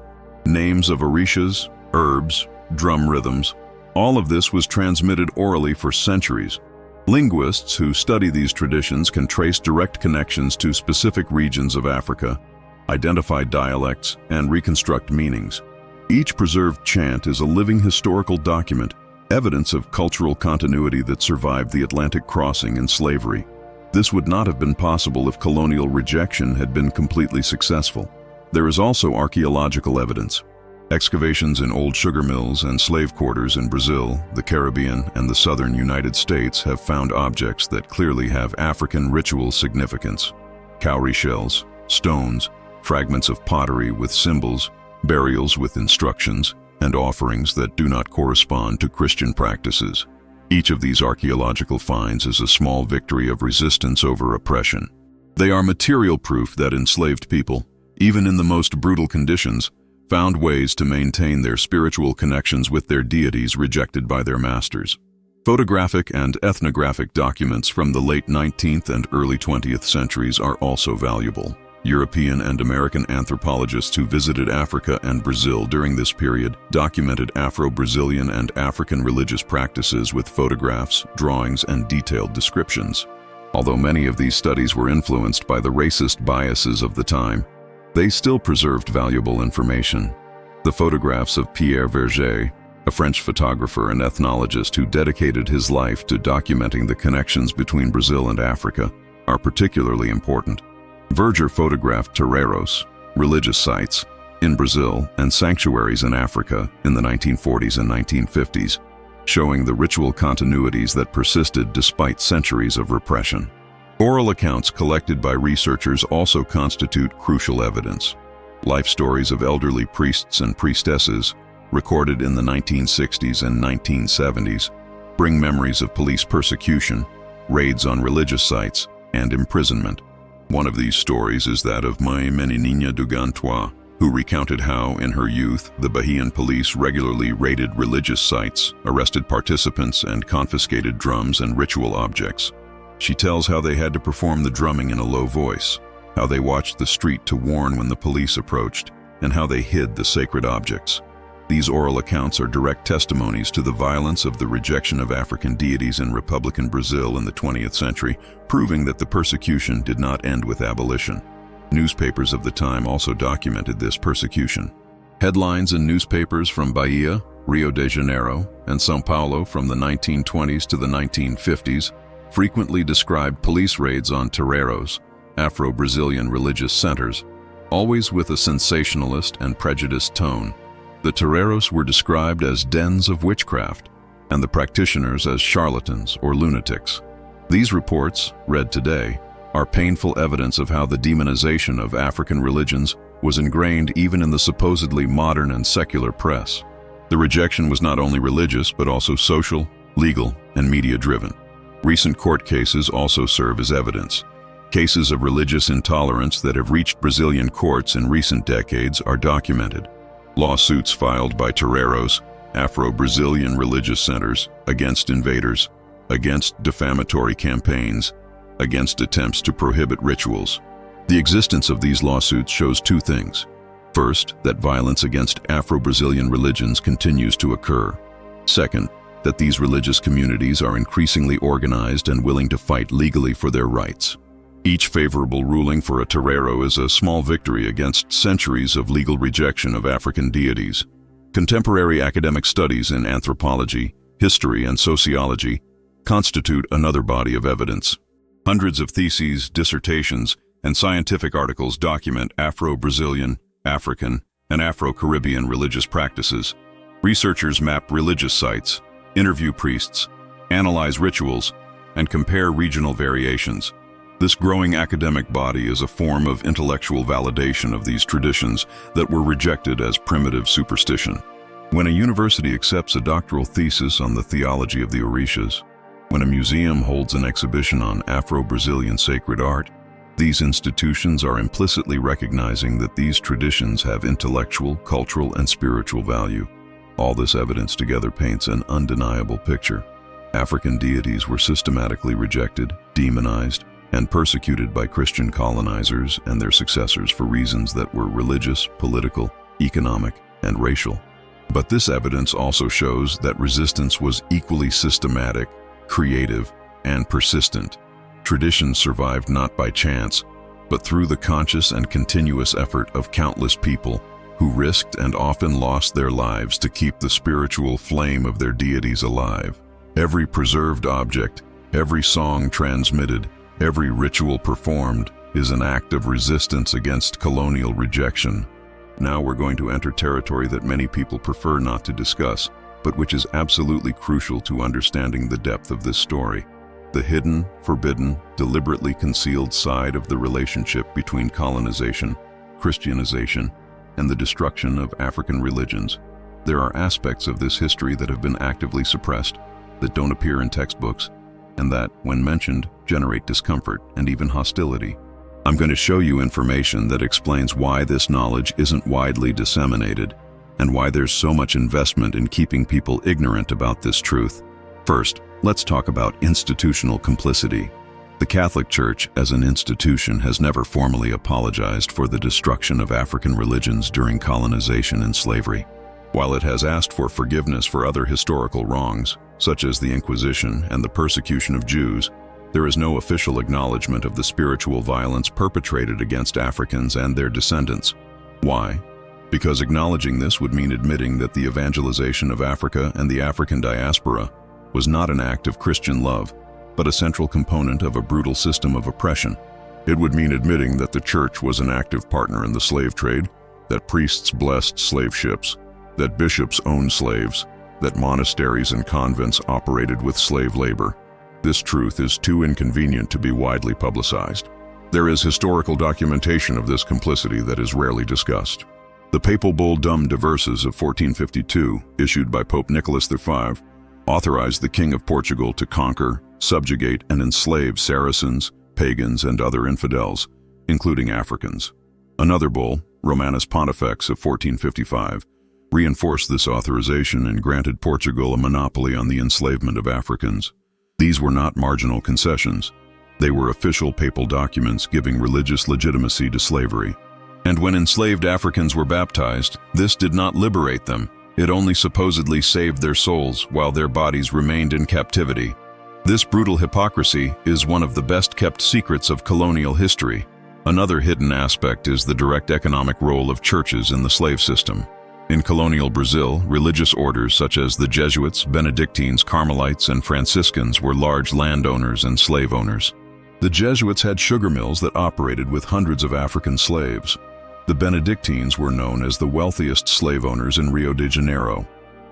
Names of orishas, herbs, drum rhythms, all of this was transmitted orally for centuries. Linguists who study these traditions can trace direct connections to specific regions of Africa, identify dialects, and reconstruct meanings. Each preserved chant is a living historical document, evidence of cultural continuity that survived the Atlantic crossing and slavery. This would not have been possible if colonial rejection had been completely successful. There is also archaeological evidence. Excavations in old sugar mills and slave quarters in Brazil, the Caribbean, and the southern United States have found objects that clearly have African ritual significance. Cowrie shells, stones, fragments of pottery with symbols, burials with instructions, and offerings that do not correspond to Christian practices. Each of these archaeological finds is a small victory of resistance over oppression. They are material proof that enslaved people, even in the most brutal conditions, found ways to maintain their spiritual connections with their deities rejected by their masters. Photographic and ethnographic documents from the late 19th and early 20th centuries are also valuable. European and American anthropologists who visited Africa and Brazil during this period documented Afro-Brazilian and African religious practices with photographs, drawings, and detailed descriptions. Although many of these studies were influenced by the racist biases of the time, they still preserved valuable information. The photographs of Pierre Verger, a French photographer and ethnologist who dedicated his life to documenting the connections between Brazil and Africa, are particularly important. Verger photographed toreros, religious sites, in Brazil and sanctuaries in Africa in the 1940s and 1950s, showing the ritual continuities that persisted despite centuries of repression. Oral accounts collected by researchers also constitute crucial evidence. Life stories of elderly priests and priestesses, recorded in the 1960s and 1970s, bring memories of police persecution, raids on religious sites, and imprisonment. One of these stories is that of Mãe Menininha do Gantois, who recounted how, in her youth, the Bahian police regularly raided religious sites, arrested participants, and confiscated drums and ritual objects. She tells how they had to perform the drumming in a low voice, how they watched the street to warn when the police approached, and how they hid the sacred objects. These oral accounts are direct testimonies to the violence of the rejection of African deities in Republican Brazil in the 20th century, proving that the persecution did not end with abolition. Newspapers of the time also documented this persecution. Headlines in newspapers from Bahia, Rio de Janeiro, and São Paulo from the 1920s to the 1950s frequently described police raids on toreros, Afro-Brazilian religious centers, always with a sensationalist and prejudiced tone. The toreros were described as dens of witchcraft, and the practitioners as charlatans or lunatics. These reports, read today, are painful evidence of how the demonization of African religions was ingrained even in the supposedly modern and secular press. The rejection was not only religious, but also social, legal, and media-driven. Recent court cases also serve as evidence. Cases of religious intolerance that have reached Brazilian courts in recent decades are documented. Lawsuits filed by toreros, Afro-Brazilian religious centers, against invaders, against defamatory campaigns, against attempts to prohibit rituals. The existence of these lawsuits shows two things. First, that violence against Afro-Brazilian religions continues to occur. Second, that these religious communities are increasingly organized and willing to fight legally for their rights. Each favorable ruling for a torero is a small victory against centuries of legal rejection of African deities. Contemporary academic studies in anthropology, history, and sociology constitute another body of evidence. Hundreds of theses, dissertations, and scientific articles document Afro-Brazilian, African, and Afro-Caribbean religious practices. Researchers map religious sites, interview priests, analyze rituals, and compare regional variations. This growing academic body is a form of intellectual validation of these traditions that were rejected as primitive superstition. When a university accepts a doctoral thesis on the theology of the Orishas, when a museum holds an exhibition on Afro-Brazilian sacred art, these institutions are implicitly recognizing that these traditions have intellectual, cultural, and spiritual value. All this evidence together paints an undeniable picture. African deities were systematically rejected, demonized, and persecuted by Christian colonizers and their successors for reasons that were religious, political, economic, and racial. But this evidence also shows that resistance was equally systematic, creative, and persistent. Traditions survived not by chance, but through the conscious and continuous effort of countless people who risked and often lost their lives to keep the spiritual flame of their deities alive. Every preserved object, every song transmitted, every ritual performed is an act of resistance against colonial rejection. Now we're going to enter territory that many people prefer not to discuss, but which is absolutely crucial to understanding the depth of this story. The hidden, forbidden, deliberately concealed side of the relationship between colonization, Christianization, and the destruction of African religions. There are aspects of this history that have been actively suppressed, that don't appear in textbooks, and that, when mentioned, generate discomfort and even hostility. I'm going to show you information that explains why this knowledge isn't widely disseminated, and why there's so much investment in keeping people ignorant about this truth. First, let's talk about institutional complicity. The Catholic Church, as an institution, has never formally apologized for the destruction of African religions during colonization and slavery. While it has asked for forgiveness for other historical wrongs, such as the Inquisition and the persecution of Jews, there is no official acknowledgement of the spiritual violence perpetrated against Africans and their descendants. Why? Because acknowledging this would mean admitting that the evangelization of Africa and the African diaspora was not an act of Christian love, but a central component of a brutal system of oppression. It would mean admitting that the Church was an active partner in the slave trade, that priests blessed slave ships, that bishops owned slaves, that monasteries and convents operated with slave labor. This truth is too inconvenient to be widely publicized. There is historical documentation of this complicity that is rarely discussed. The papal bull Dum Diversas of 1452, issued by Pope Nicholas V, authorized the King of Portugal to conquer, subjugate, and enslave Saracens, pagans, and other infidels, including Africans. Another bull, Romanus Pontifex of 1455, reinforced this authorization and granted Portugal a monopoly on the enslavement of Africans. These were not marginal concessions. They were official papal documents giving religious legitimacy to slavery. And when enslaved Africans were baptized, this did not liberate them. It only supposedly saved their souls while their bodies remained in captivity. This brutal hypocrisy is one of the best-kept secrets of colonial history. Another hidden aspect is the direct economic role of churches in the slave system. In colonial Brazil, religious orders such as the Jesuits, Benedictines, Carmelites, and Franciscans were large landowners and slave owners. The Jesuits had sugar mills that operated with hundreds of African slaves. The Benedictines were known as the wealthiest slave owners in Rio de Janeiro.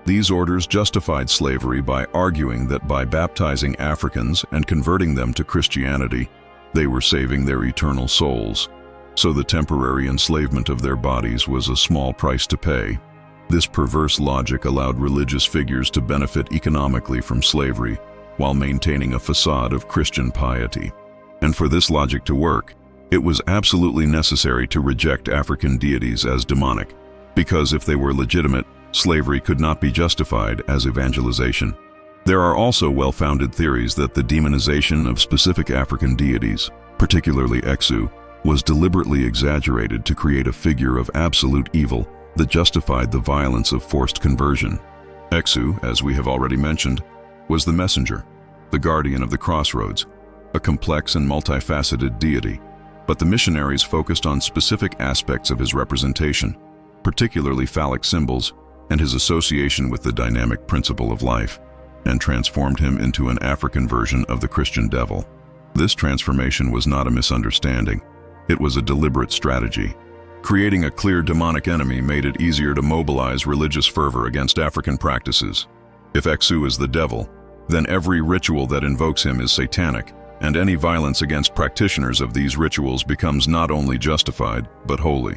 These orders justified slavery by arguing that by baptizing Africans and converting them to Christianity, they were saving their eternal souls. So the temporary enslavement of their bodies was a small price to pay. This perverse logic allowed religious figures to benefit economically from slavery while maintaining a facade of Christian piety. And for this logic to work, it was absolutely necessary to reject African deities as demonic, because if they were legitimate, Slavery could not be justified as evangelization. There are also well-founded theories that the demonization of specific African deities, particularly Exu, was deliberately exaggerated to create a figure of absolute evil that justified the violence of forced conversion. Exu, as we have already mentioned, was the messenger, the guardian of the crossroads, a complex and multifaceted deity. But the missionaries focused on specific aspects of his representation, particularly phallic symbols and his association with the dynamic principle of life, and transformed him into an African version of the Christian devil. This transformation was not a misunderstanding. It was a deliberate strategy. Creating a clear demonic enemy made it easier to mobilize religious fervor against African practices. If Exu is the devil, then every ritual that invokes him is satanic, and any violence against practitioners of these rituals becomes not only justified, but holy.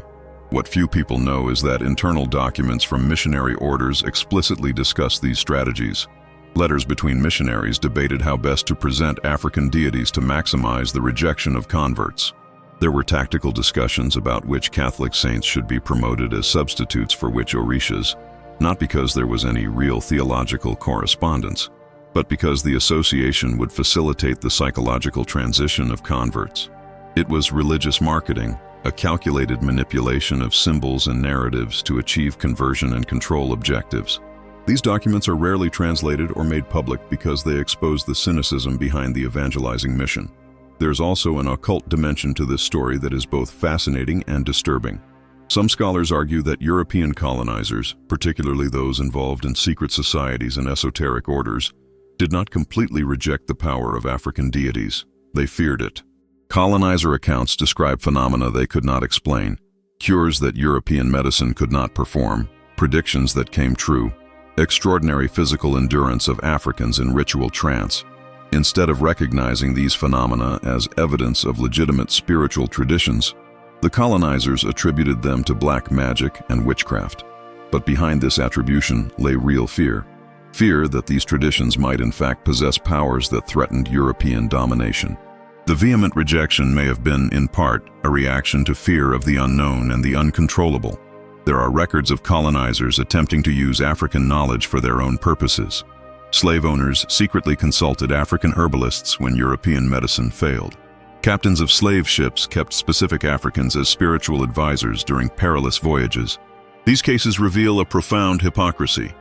What few people know is that internal documents from missionary orders explicitly discuss these strategies. Letters between missionaries debated how best to present African deities to maximize the rejection of converts. There were tactical discussions about which Catholic saints should be promoted as substitutes for which orishas, not because there was any real theological correspondence, but because the association would facilitate the psychological transition of converts. It was religious marketing, a calculated manipulation of symbols and narratives to achieve conversion and control objectives. These documents are rarely translated or made public because they expose the cynicism behind the evangelizing mission. There's also an occult dimension to this story that is both fascinating and disturbing. Some scholars argue that European colonizers, particularly those involved in secret societies and esoteric orders, did not completely reject the power of African deities. They feared it. Colonizer accounts describe phenomena they could not explain, cures that European medicine could not perform, predictions that came true, extraordinary physical endurance of Africans in ritual trance. Instead of recognizing these phenomena as evidence of legitimate spiritual traditions, the colonizers attributed them to black magic and witchcraft. But behind this attribution lay real fear. Fear that these traditions might in fact possess powers that threatened European domination. The vehement rejection may have been, in part, a reaction to fear of the unknown and the uncontrollable. There are records of colonizers attempting to use African knowledge for their own purposes. Slave owners secretly consulted African herbalists when European medicine failed. Captains of slave ships kept specific Africans as spiritual advisors during perilous voyages. These cases reveal a profound hypocrisy,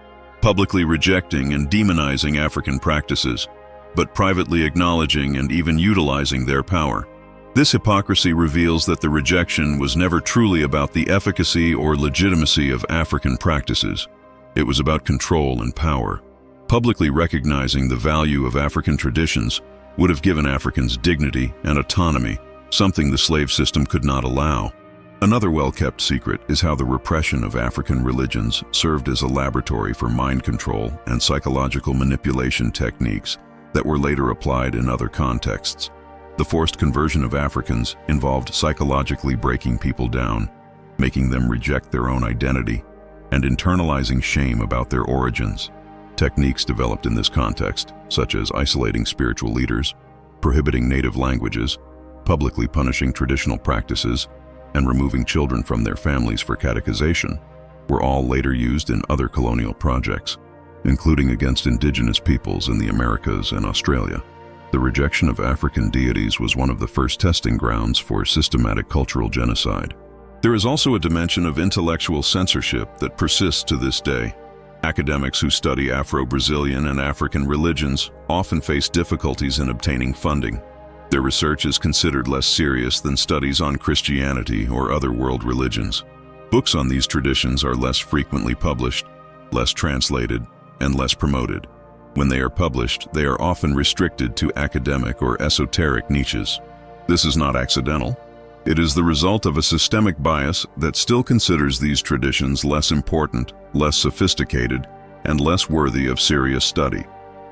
publicly rejecting and demonizing African practices, but privately acknowledging and even utilizing their power. This hypocrisy reveals that the rejection was never truly about the efficacy or legitimacy of African practices. It was about control and power. Publicly recognizing the value of African traditions would have given Africans dignity and autonomy, something the slave system could not allow. Another well-kept secret is how the repression of African religions served as a laboratory for mind control and psychological manipulation techniques that were later applied in other contexts. The forced conversion of Africans involved psychologically breaking people down, making them reject their own identity, and internalizing shame about their origins. Techniques developed in this context, such as isolating spiritual leaders, prohibiting native languages, publicly punishing traditional practices, and removing children from their families for catechization, were all later used in other colonial projects, including against indigenous peoples in the Americas and Australia. The rejection of African deities was one of the first testing grounds for systematic cultural genocide. There is also a dimension of intellectual censorship that persists to this day. Academics who study Afro-Brazilian and African religions often face difficulties in obtaining funding. Their research is considered less serious than studies on Christianity or other world religions. Books on these traditions are less frequently published, less translated, and less promoted. When they are published, they are often restricted to academic or esoteric niches. This is not accidental. It is the result of a systemic bias that still considers these traditions less important, less sophisticated, and less worthy of serious study.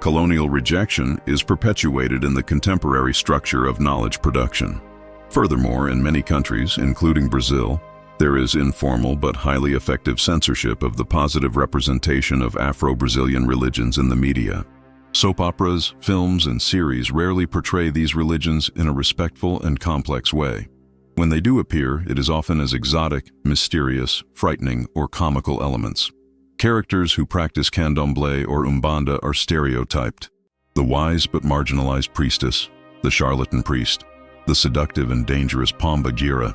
Colonial rejection is perpetuated in the contemporary structure of knowledge production. Furthermore, in many countries, including Brazil, there is informal but highly effective censorship of the positive representation of Afro-Brazilian religions in the media. Soap operas, films, and series rarely portray these religions in a respectful and complex way. When they do appear, it is often as exotic, mysterious, frightening, or comical elements. Characters who practice candomblé or umbanda are stereotyped. The wise but marginalized priestess, the charlatan priest, the seductive and dangerous Pomba Gira.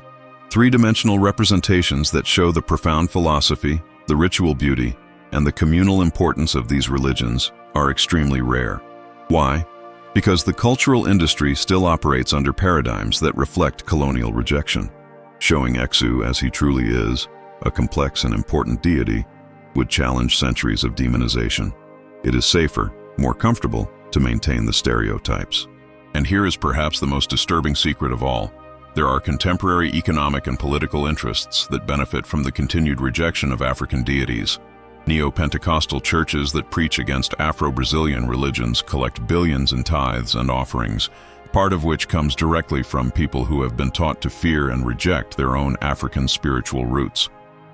Three-dimensional representations that show the profound philosophy, the ritual beauty, and the communal importance of these religions are extremely rare. Why? Because the cultural industry still operates under paradigms that reflect colonial rejection. Showing Exu as he truly is, a complex and important deity, would challenge centuries of demonization. It is safer, more comfortable, to maintain the stereotypes. And here is perhaps the most disturbing secret of all. There are contemporary economic and political interests that benefit from the continued rejection of African deities. Neo-Pentecostal churches that preach against Afro-Brazilian religions collect billions in tithes and offerings, part of which comes directly from people who have been taught to fear and reject their own African spiritual roots.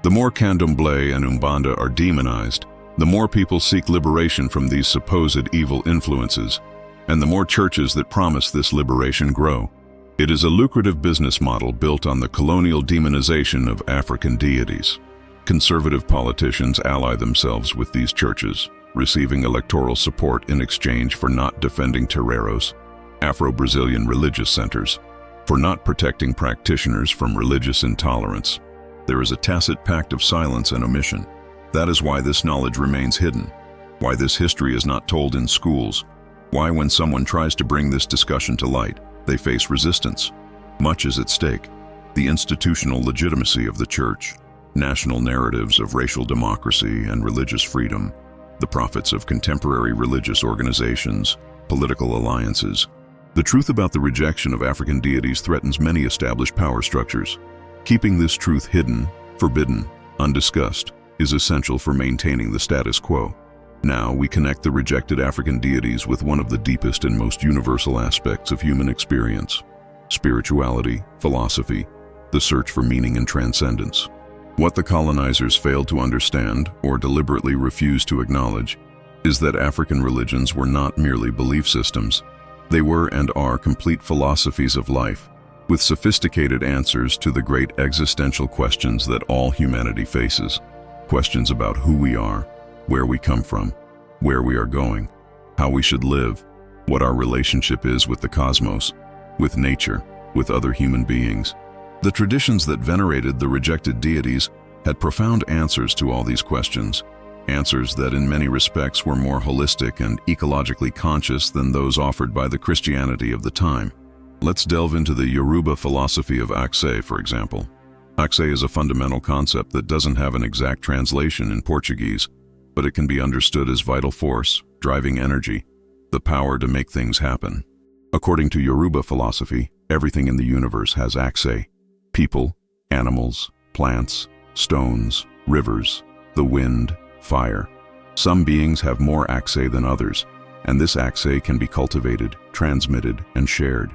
The more candomblé and umbanda are demonized, the more people seek liberation from these supposed evil influences, and the more churches that promise this liberation grow. It is a lucrative business model built on the colonial demonization of African deities. Conservative politicians ally themselves with these churches, receiving electoral support in exchange for not defending terreiros, Afro-Brazilian religious centers, for not protecting practitioners from religious intolerance. There is a tacit pact of silence and omission. That is why this knowledge remains hidden, why this history is not told in schools, why when someone tries to bring this discussion to light, they face resistance. Much is at stake: the institutional legitimacy of the church, national narratives of racial democracy and religious freedom, the profits of contemporary religious organizations, political alliances. The truth about the rejection of African deities threatens many established power structures. Keeping this truth hidden, forbidden, undiscussed, is essential for maintaining the status quo. Now we connect the rejected African deities with one of the deepest and most universal aspects of human experience: spirituality, philosophy, the search for meaning and transcendence. What the colonizers failed to understand, or deliberately refused to acknowledge, is that African religions were not merely belief systems. They were and are complete philosophies of life, with sophisticated answers to the great existential questions that all humanity faces. Questions about who we are, where we come from, where we are going, how we should live, what our relationship is with the cosmos, with nature, with other human beings. The traditions that venerated the rejected deities had profound answers to all these questions, answers that in many respects were more holistic and ecologically conscious than those offered by the Christianity of the time. Let's delve into the Yoruba philosophy of Akse, for example. Akse is a fundamental concept that doesn't have an exact translation in Portuguese, but it can be understood as vital force, driving energy, the power to make things happen. According to Yoruba philosophy, everything in the universe has Akse: people, animals, plants, stones, rivers, the wind, fire. Some beings have more Akse than others, and this Akse can be cultivated, transmitted, and shared.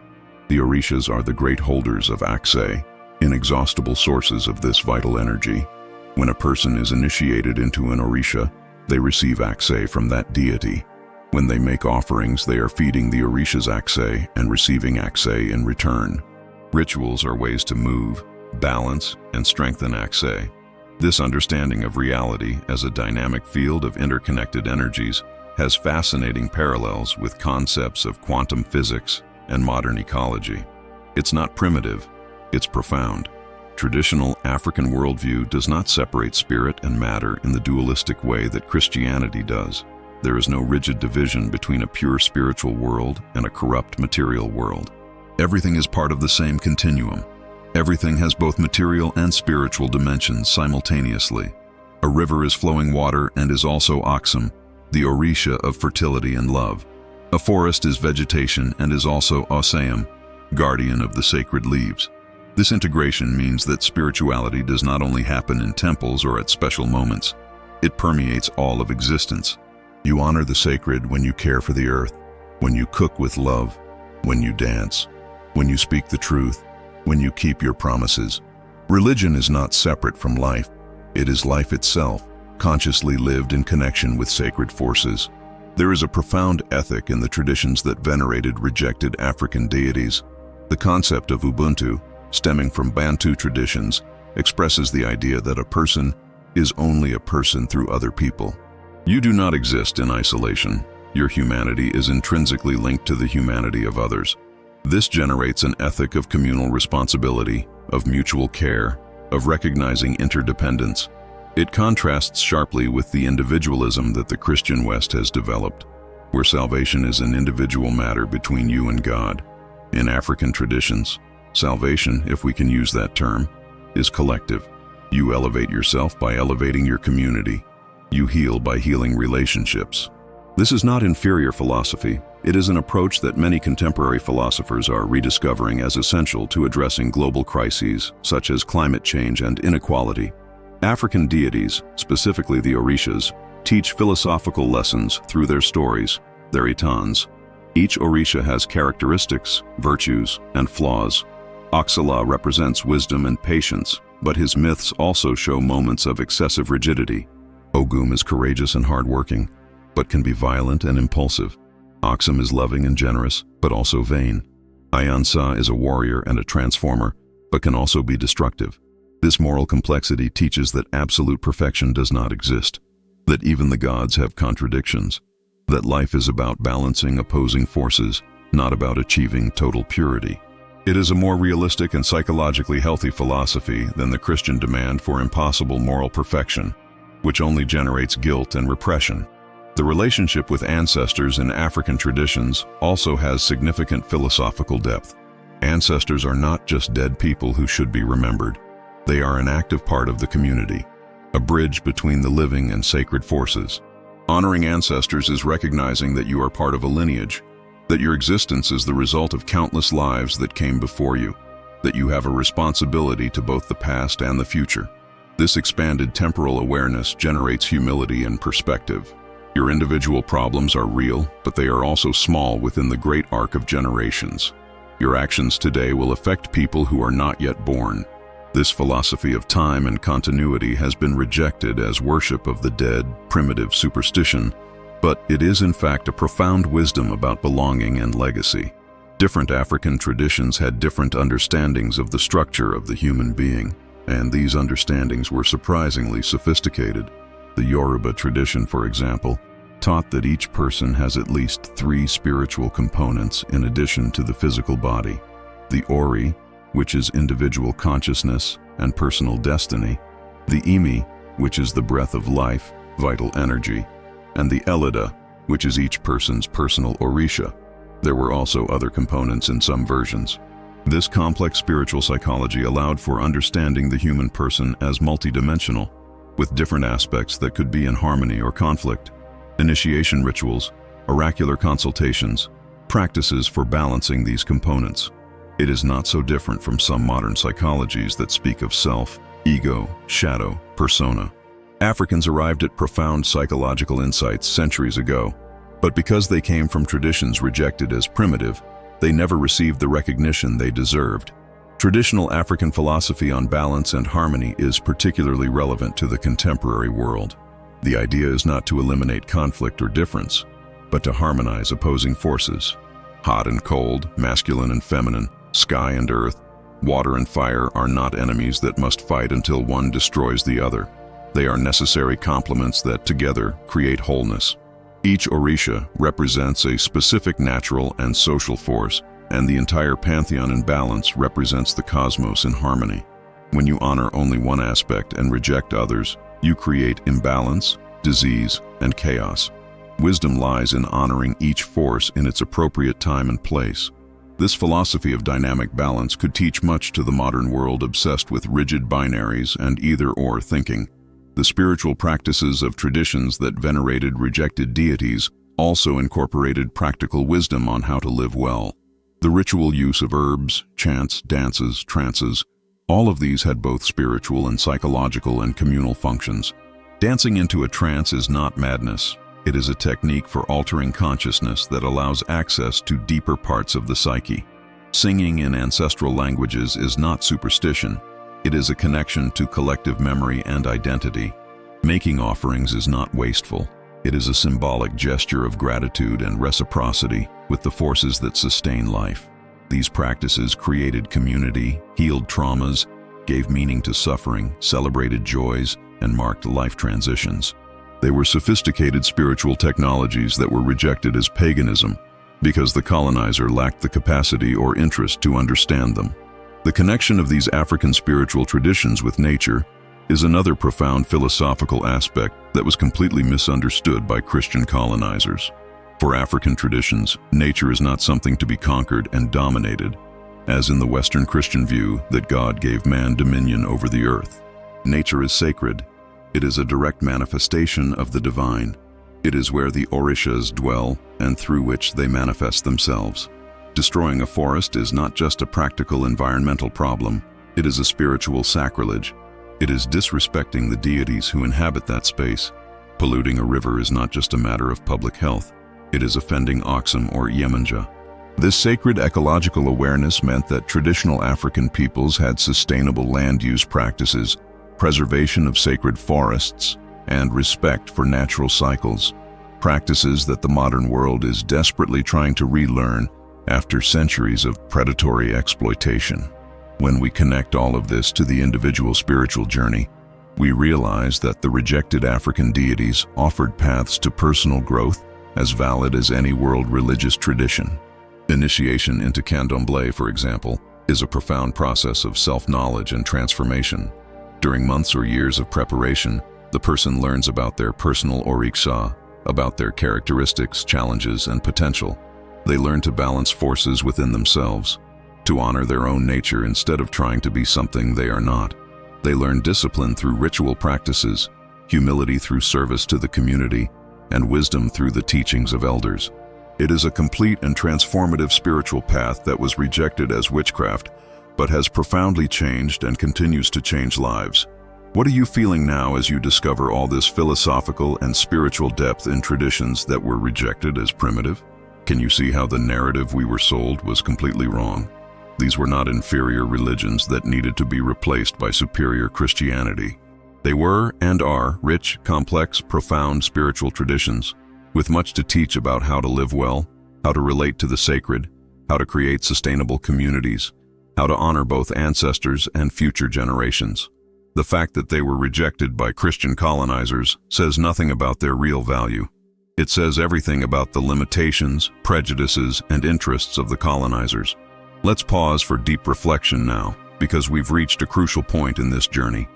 The Orishas are the great holders of Akse, inexhaustible sources of this vital energy. When a person is initiated into an Orisha, they receive Akse from that deity. When they make offerings, they are feeding the Orisha's Akse and receiving Akse in return. Rituals are ways to move, balance, and strengthen Akse. This understanding of reality as a dynamic field of interconnected energies has fascinating parallels with concepts of quantum physics and modern ecology. It's not primitive, it's profound. Traditional African worldview does not separate spirit and matter in the dualistic way that Christianity does. There is no rigid division between a pure spiritual world and a corrupt material world. Everything is part of the same continuum. Everything has both material and spiritual dimensions simultaneously. A river is flowing water and is also Aksum, the Orisha of fertility and love. A forest is vegetation and is also Oseum, guardian of the sacred leaves. This integration means that spirituality does not only happen in temples or at special moments. It permeates all of existence. You honor the sacred when you care for the earth, when you cook with love, when you dance, when you speak the truth, when you keep your promises. Religion is not separate from life. It is life itself, consciously lived in connection with sacred forces. There is a profound ethic in the traditions that venerated rejected African deities. The concept of Ubuntu, stemming from Bantu traditions, expresses the idea that a person is only a person through other people. You do not exist in isolation. Your humanity is intrinsically linked to the humanity of others. This generates an ethic of communal responsibility, of mutual care, of recognizing interdependence. It contrasts sharply with the individualism that the Christian West has developed, where salvation is an individual matter between you and God. In African traditions, salvation, if we can use that term, is collective. You elevate yourself by elevating your community. You heal by healing relationships. This is not inferior philosophy. It is an approach that many contemporary philosophers are rediscovering as essential to addressing global crises such as climate change and inequality. African deities, specifically the Orishas, teach philosophical lessons through their stories, their itans. Each Orisha has characteristics, virtues, and flaws. Oxala represents wisdom and patience, but his myths also show moments of excessive rigidity. Ogum is courageous and hardworking, but can be violent and impulsive. Oxum is loving and generous, but also vain. Ayansa is a warrior and a transformer, but can also be destructive. This moral complexity teaches that absolute perfection does not exist, that even the gods have contradictions, that life is about balancing opposing forces, not about achieving total purity. It is a more realistic and psychologically healthy philosophy than the Christian demand for impossible moral perfection, which only generates guilt and repression. The relationship with ancestors in African traditions also has significant philosophical depth. Ancestors are not just dead people who should be remembered. They are an active part of the community, a bridge between the living and sacred forces. Honoring ancestors is recognizing that you are part of a lineage, that your existence is the result of countless lives that came before you, that you have a responsibility to both the past and the future. This expanded temporal awareness generates humility and perspective. Your individual problems are real, but they are also small within the great arc of generations. Your actions today will affect people who are not yet born. This philosophy of time and continuity has been rejected as worship of the dead, primitive superstition, but it is in fact a profound wisdom about belonging and legacy. Different African traditions had different understandings of the structure of the human being, and these understandings were surprisingly sophisticated. The Yoruba tradition, for example, taught that each person has at least 3 spiritual components in addition to the physical body: the Ori, which is individual consciousness and personal destiny; the Imi, which is the breath of life, vital energy; and the Elida, which is each person's personal Orisha. There were also other components in some versions. This complex spiritual psychology allowed for understanding the human person as multidimensional, with different aspects that could be in harmony or conflict. Initiation rituals, oracular consultations, practices for balancing these components. It is not so different from some modern psychologies that speak of self, ego, shadow, persona. Africans arrived at profound psychological insights centuries ago, but because they came from traditions rejected as primitive, they never received the recognition they deserved. Traditional African philosophy on balance and harmony is particularly relevant to the contemporary world. The idea is not to eliminate conflict or difference, but to harmonize opposing forces. Hot and cold, masculine and feminine, sky and earth, water and fire are not enemies that must fight until one destroys the other. They are necessary complements that together create wholeness. Each Orisha represents a specific natural and social force, and the entire pantheon in balance represents the cosmos in harmony. When you honor only one aspect and reject others, you create imbalance, disease, and chaos. Wisdom lies in honoring each force in its appropriate time and place. This philosophy of dynamic balance could teach much to the modern world obsessed with rigid binaries and either-or thinking. The spiritual practices of traditions that venerated rejected deities also incorporated practical wisdom on how to live well. The ritual use of herbs, chants, dances, trances, all of these had both spiritual and psychological and communal functions. Dancing into a trance is not madness. It is a technique for altering consciousness that allows access to deeper parts of the psyche. Singing in ancestral languages is not superstition. It is a connection to collective memory and identity. Making offerings is not wasteful. It is a symbolic gesture of gratitude and reciprocity with the forces that sustain life. These practices created community, healed traumas, gave meaning to suffering, celebrated joys, and marked life transitions. They were sophisticated spiritual technologies that were rejected as paganism because the colonizer lacked the capacity or interest to understand them. The connection of these African spiritual traditions with nature is another profound philosophical aspect that was completely misunderstood by Christian colonizers. For African traditions, nature is not something to be conquered and dominated, as in the Western Christian view that God gave man dominion over the earth. Nature is sacred. It is a direct manifestation of the divine. It is where the Orishas dwell and through which they manifest themselves. Destroying a forest is not just a practical environmental problem, it is a spiritual sacrilege. It is disrespecting the deities who inhabit that space. Polluting a river is not just a matter of public health, it is offending Oxum or Yemanja. This sacred ecological awareness meant that traditional African peoples had sustainable land use practices, preservation of sacred forests, and respect for natural cycles, practices that the modern world is desperately trying to relearn after centuries of predatory exploitation. When we connect all of this to the individual spiritual journey, we realize that the rejected African deities offered paths to personal growth as valid as any world religious tradition. Initiation into candomblé, for example, is a profound process of self-knowledge and transformation. During months or years of preparation, the person learns about their personal oriksha, about their characteristics, challenges, and potential. They learn to balance forces within themselves, to honor their own nature instead of trying to be something they are not. They learn discipline through ritual practices, humility through service to the community, and wisdom through the teachings of elders. It is a complete and transformative spiritual path that was rejected as witchcraft, but has profoundly changed and continues to change lives. What are you feeling now as you discover all this philosophical and spiritual depth in traditions that were rejected as primitive? Can you see how the narrative we were sold was completely wrong? These were not inferior religions that needed to be replaced by superior Christianity. They were and are rich, complex, profound spiritual traditions, with much to teach about how to live well, how to relate to the sacred, how to create sustainable communities, how to honor both ancestors and future generations. The fact that they were rejected by Christian colonizers says nothing about their real value. It says everything about the limitations, prejudices, and interests of the colonizers. Let's pause for deep reflection now, because we've reached a crucial point in this journey.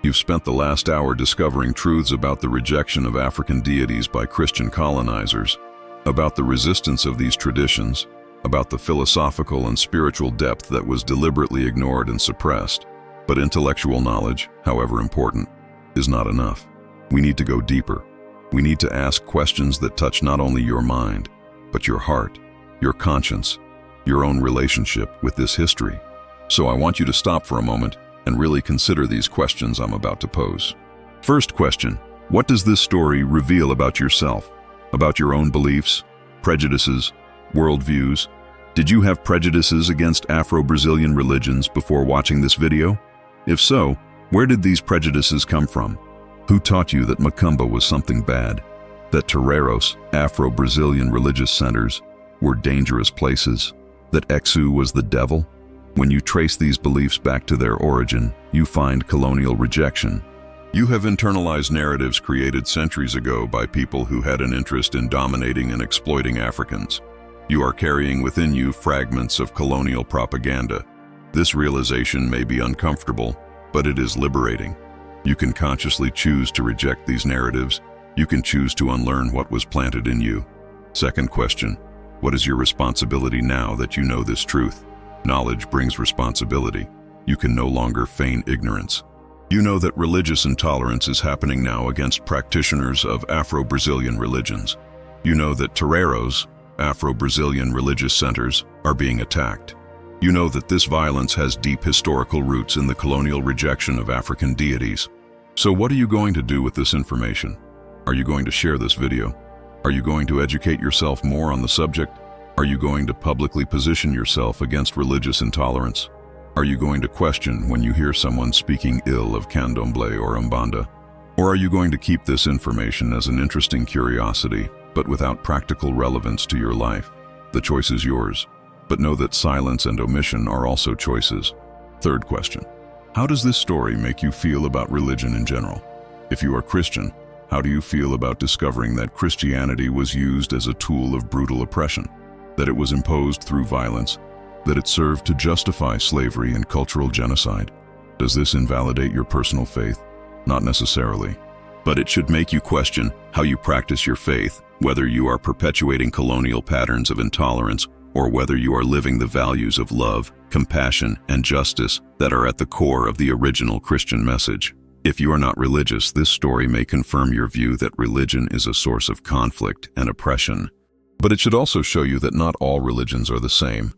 You've spent the last hour discovering truths about the rejection of African deities by Christian colonizers, about the resistance of these traditions, about the philosophical and spiritual depth that was deliberately ignored and suppressed. But intellectual knowledge, however important, is not enough. We need to go deeper. We need to ask questions that touch not only your mind, but your heart, your conscience, your own relationship with this history. So I want you to stop for a moment and really consider these questions I'm about to pose. First question, what does this story reveal about yourself, about your own beliefs, prejudices, worldviews? Did you have prejudices against Afro-Brazilian religions before watching this video? If so, where did these prejudices come from? Who taught you that Macumba was something bad, that Toreros, Afro-Brazilian religious centers, were dangerous places, that Exu was the devil? When you trace these beliefs back to their origin, you find colonial rejection. You have internalized narratives created centuries ago by people who had an interest in dominating and exploiting Africans. You are carrying within you fragments of colonial propaganda. This realization may be uncomfortable, but it is liberating. You can consciously choose to reject these narratives. You can choose to unlearn what was planted in you. Second question, what is your responsibility now that you know this truth? Knowledge brings responsibility. You can no longer feign ignorance. You know that religious intolerance is happening now against practitioners of Afro-Brazilian religions. You know that Toreros, Afro-Brazilian religious centers, are being attacked. You know that this violence has deep historical roots in the colonial rejection of African deities. So what are you going to do with this information? Are you going to share this video? Are you going to educate yourself more on the subject? Are you going to publicly position yourself against religious intolerance? Are you going to question when you hear someone speaking ill of candomblé or umbanda? Or are you going to keep this information as an interesting curiosity, but without practical relevance to your life? The choice is yours, but know that silence and omission are also choices. Third question, how does this story make you feel about religion in general? If you are Christian, how do you feel about discovering that Christianity was used as a tool of brutal oppression, that it was imposed through violence, that it served to justify slavery and cultural genocide? Does this invalidate your personal faith? Not necessarily. But it should make you question how you practice your faith, whether you are perpetuating colonial patterns of intolerance or whether you are living the values of love, compassion, and justice that are at the core of the original Christian message. If you are not religious, this story may confirm your view that religion is a source of conflict and oppression. But it should also show you that not all religions are the same,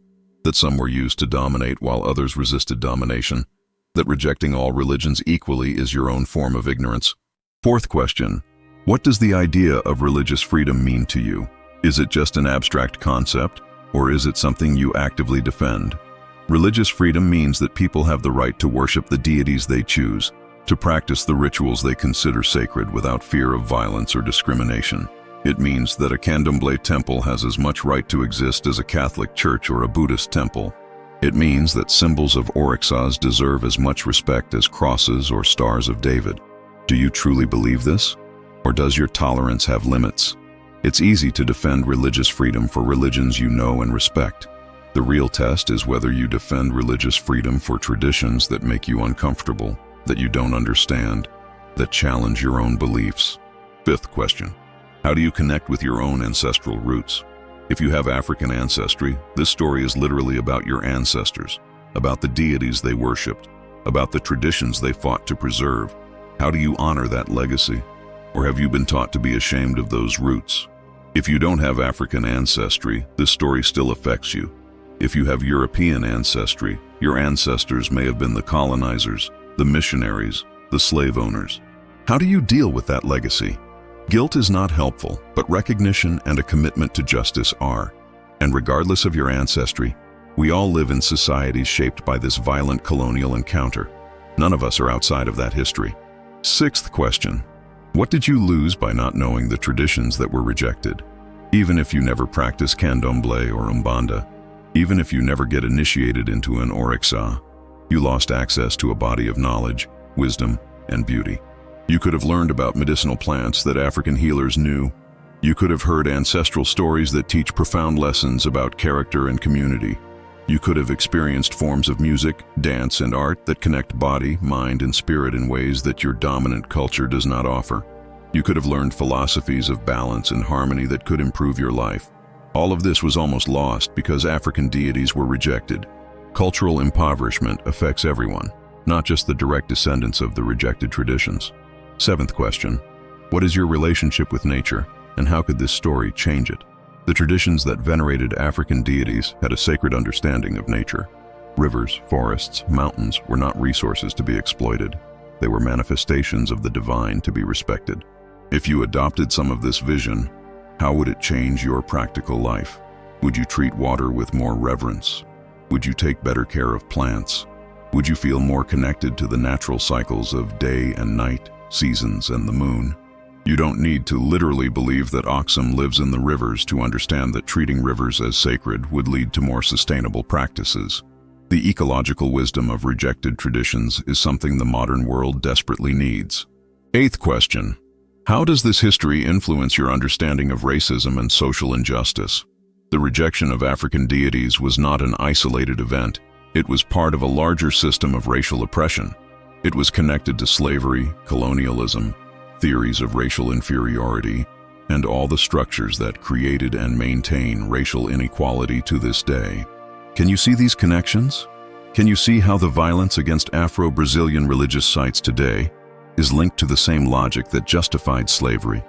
that some were used to dominate while others resisted domination, that rejecting all religions equally is your own form of ignorance. Fourth question, what does the idea of religious freedom mean to you? Is it just an abstract concept, or is it something you actively defend? Religious freedom means that people have the right to worship the deities they choose, to practice the rituals they consider sacred without fear of violence or discrimination. It means that a Candomblé temple has as much right to exist as a Catholic church or a Buddhist temple. It means that symbols of orixas deserve as much respect as crosses or stars of David. Do you truly believe this? Or does your tolerance have limits? It's easy to defend religious freedom for religions you know and respect. The real test is whether you defend religious freedom for traditions that make you uncomfortable, that you don't understand, that challenge your own beliefs. Fifth question, how do you connect with your own ancestral roots? If you have African ancestry, this story is literally about your ancestors, about the deities they worshipped, about the traditions they fought to preserve. How do you honor that legacy? Or have you been taught to be ashamed of those roots? If you don't have African ancestry, this story still affects you. If you have European ancestry, your ancestors may have been the colonizers, the missionaries, the slave owners. How do you deal with that legacy? Guilt is not helpful, but recognition and a commitment to justice are. And regardless of your ancestry, we all live in societies shaped by this violent colonial encounter. None of us are outside of that history. Sixth question, what did you lose by not knowing the traditions that were rejected? Even if you never practice Candomblé or Umbanda, even if you never get initiated into an orixa, you lost access to a body of knowledge, wisdom, and beauty. You could have learned about medicinal plants that African healers knew. You could have heard ancestral stories that teach profound lessons about character and community. You could have experienced forms of music, dance, and art that connect body, mind, and spirit in ways that your dominant culture does not offer. You could have learned philosophies of balance and harmony that could improve your life. All of this was almost lost because African deities were rejected. Cultural impoverishment affects everyone, not just the direct descendants of the rejected traditions. Seventh question, what is your relationship with nature, and how could this story change it? The traditions that venerated African deities had a sacred understanding of nature. Rivers, forests, mountains were not resources to be exploited. They were manifestations of the divine to be respected. If you adopted some of this vision, how would it change your practical life? Would you treat water with more reverence? Would you take better care of plants? Would you feel more connected to the natural cycles of day and night, seasons and the moon? You don't need to literally believe that Oxum lives in the rivers to understand that treating rivers as sacred would lead to more sustainable practices. The ecological wisdom of rejected traditions is something the modern world desperately needs. Eighth question, how does this history influence your understanding of racism and social injustice? The rejection of African deities was not an isolated event. It was part of a larger system of racial oppression. It was connected to slavery, colonialism, theories of racial inferiority, and all the structures that created and maintain racial inequality to this day. Can you see these connections? Can you see how the violence against Afro-Brazilian religious sites today is linked to the same logic that justified slavery?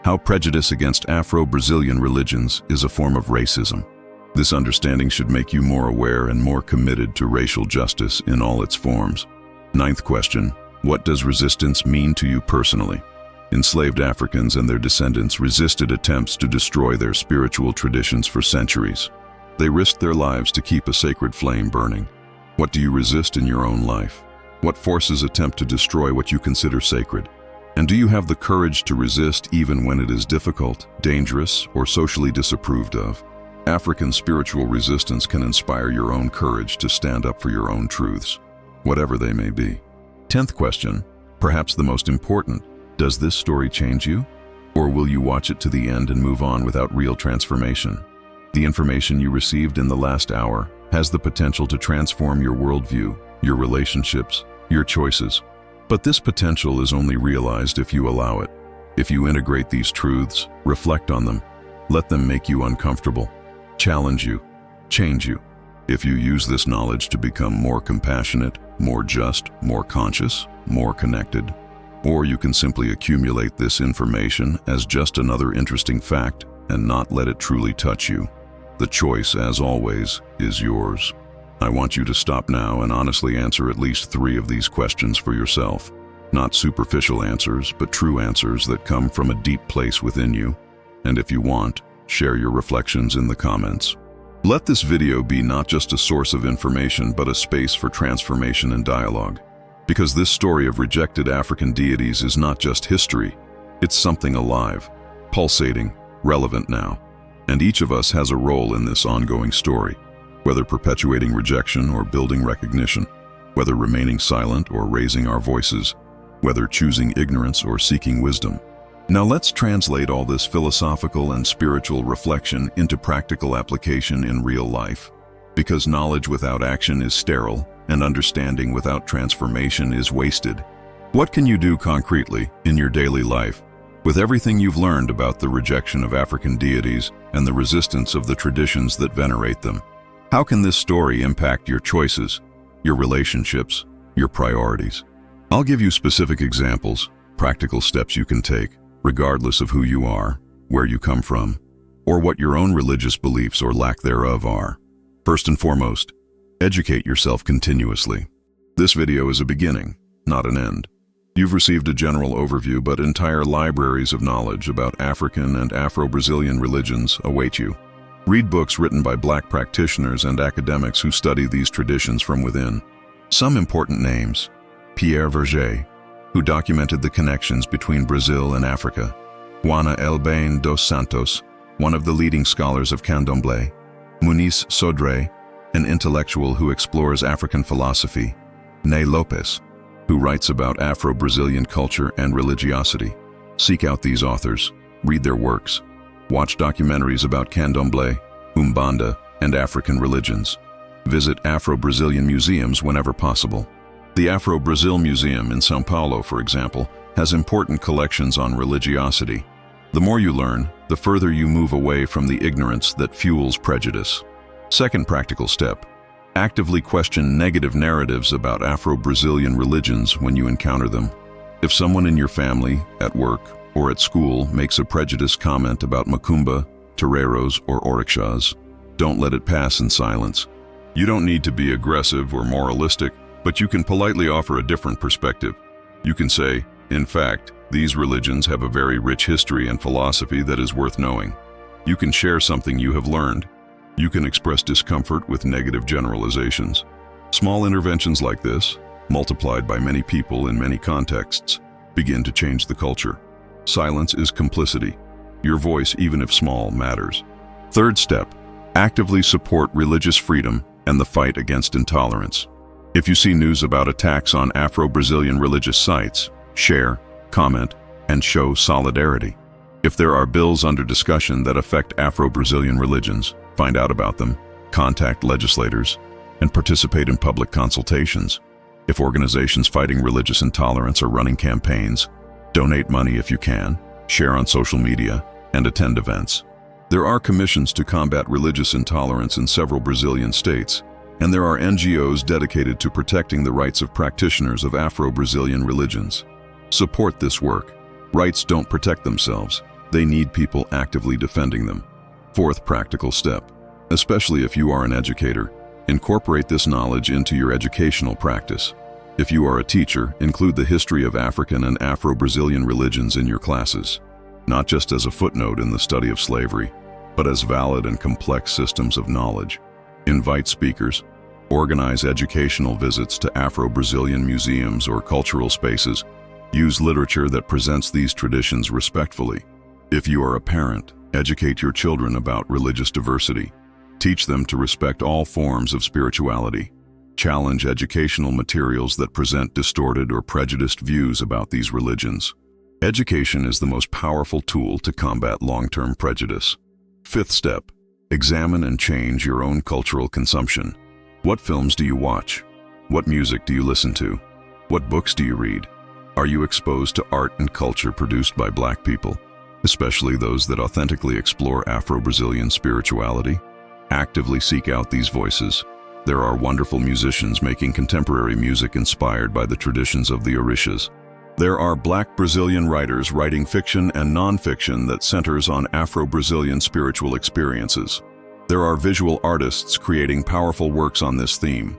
How prejudice against Afro-Brazilian religions is a form of racism. This understanding should make you more aware and more committed to racial justice in all its forms. Ninth question, what does resistance mean to you personally? Enslaved Africans and their descendants resisted attempts to destroy their spiritual traditions for centuries. They risked their lives to keep a sacred flame burning. What do you resist in your own life? What forces attempt to destroy what you consider sacred? And do you have the courage to resist even when it is difficult, dangerous, or socially disapproved of? African spiritual resistance can inspire your own courage to stand up for your own truths, whatever they may be. 10th question, perhaps the most important, Does this story change you? Or will you watch it to the end and move on without real transformation? The information you received in the last hour has the potential to transform your worldview, your relationships, your choices. But this potential is only realized if you allow it. If you integrate these truths, reflect on them, let them make you uncomfortable, challenge you, change you. If you use this knowledge to become more compassionate, more just, more conscious, more connected, or you can simply accumulate this information as just another interesting fact and not let it truly touch you. The choice, as always, is yours. I want you to stop now and honestly answer at least 3 of these questions for yourself. Not superficial answers, but true answers that come from a deep place within you. And if you want, share your reflections in the comments. Let this video be not just a source of information, but a space for transformation and dialogue. Because this story of rejected African deities is not just history, it's something alive, pulsating, relevant now. And each of us has a role in this ongoing story, whether perpetuating rejection or building recognition, whether remaining silent or raising our voices, whether choosing ignorance or seeking wisdom. Now let's translate all this philosophical and spiritual reflection into practical application in real life. Because knowledge without action is sterile, and understanding without transformation is wasted. What can you do concretely in your daily life with everything you've learned about the rejection of African deities and the resistance of the traditions that venerate them? How can this story impact your choices, your relationships, your priorities? I'll give you specific examples, practical steps you can take, regardless of who you are, where you come from, or what your own religious beliefs or lack thereof are. First and foremost, educate yourself continuously. This video is a beginning, not an end. You've received a general overview, but entire libraries of knowledge about African and Afro-Brazilian religions await you. Read books written by Black practitioners and academics who study these traditions from within. Some important names: Pierre Verger, who documented the connections between Brazil and Africa; Juana Elbain dos Santos, one of the leading scholars of Candomblé; Muniz Sodré, an intellectual who explores African philosophy; Ney Lopes, who writes about Afro-Brazilian culture and religiosity. Seek out these authors, read their works, watch documentaries about Candomblé, Umbanda, and African religions. Visit Afro-Brazilian museums whenever possible. The Afro-Brazil Museum in São Paulo, for example, has important collections on religiosity. The more you learn, the further you move away from the ignorance that fuels prejudice. Second practical step: actively question negative narratives about Afro-Brazilian religions when you encounter them. If someone in your family, at work, or at school makes a prejudiced comment about Macumba, Toreros, or Orixás, don't let it pass in silence. You don't need to be aggressive or moralistic, but you can politely offer a different perspective. You can say, in fact, these religions have a very rich history and philosophy that is worth knowing. You can share something you have learned. You can express discomfort with negative generalizations. Small interventions like this, multiplied by many people in many contexts, begin to change the culture. Silence is complicity. Your voice, even if small, matters. Third step: actively support religious freedom and the fight against intolerance. If you see news about attacks on Afro-Brazilian religious sites, share, comment, and show solidarity. If there are bills under discussion that affect Afro-Brazilian religions, find out about them, contact legislators, and participate in public consultations. If organizations fighting religious intolerance are running campaigns, donate money if you can, share on social media, and attend events. There are commissions to combat religious intolerance in several Brazilian states, and there are NGOs dedicated to protecting the rights of practitioners of Afro-Brazilian religions. Support this work. Rights don't protect themselves. They need people actively defending them. Fourth practical step: especially if you are an educator, incorporate this knowledge into your educational practice. If you are a teacher, include the history of African and Afro-Brazilian religions in your classes, not just as a footnote in the study of slavery, but as valid and complex systems of knowledge. Invite speakers, organize educational visits to Afro-Brazilian museums or cultural spaces. Use literature that presents these traditions respectfully. If you are a parent, educate your children about religious diversity. Teach them to respect all forms of spirituality. Challenge educational materials that present distorted or prejudiced views about these religions. Education is the most powerful tool to combat long-term prejudice. Fifth step, examine and change your own cultural consumption. What films do you watch? What music do you listen to? What books do you read? Are you exposed to art and culture produced by Black people, especially those that authentically explore Afro-Brazilian spirituality? Actively seek out these voices. There are wonderful musicians making contemporary music inspired by the traditions of the Orishas. There are Black Brazilian writers writing fiction and non-fiction that centers on Afro-Brazilian spiritual experiences. There are visual artists creating powerful works on this theme.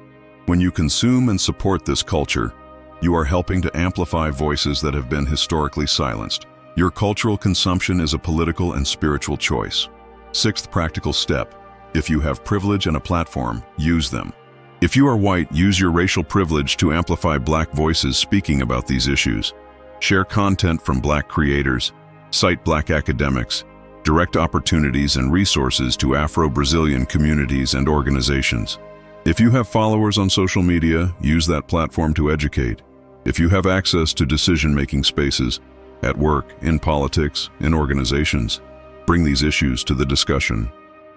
When you consume and support this culture, you are helping to amplify voices that have been historically silenced. Your cultural consumption is a political and spiritual choice. Sixth practical step, if you have privilege and a platform, use them. If you are white, use your racial privilege to amplify Black voices speaking about these issues. Share content from Black creators, cite Black academics, direct opportunities and resources to Afro-Brazilian communities and organizations. If you have followers on social media, use that platform to educate. If you have access to decision-making spaces, at work, in politics, in organizations, bring these issues to the discussion.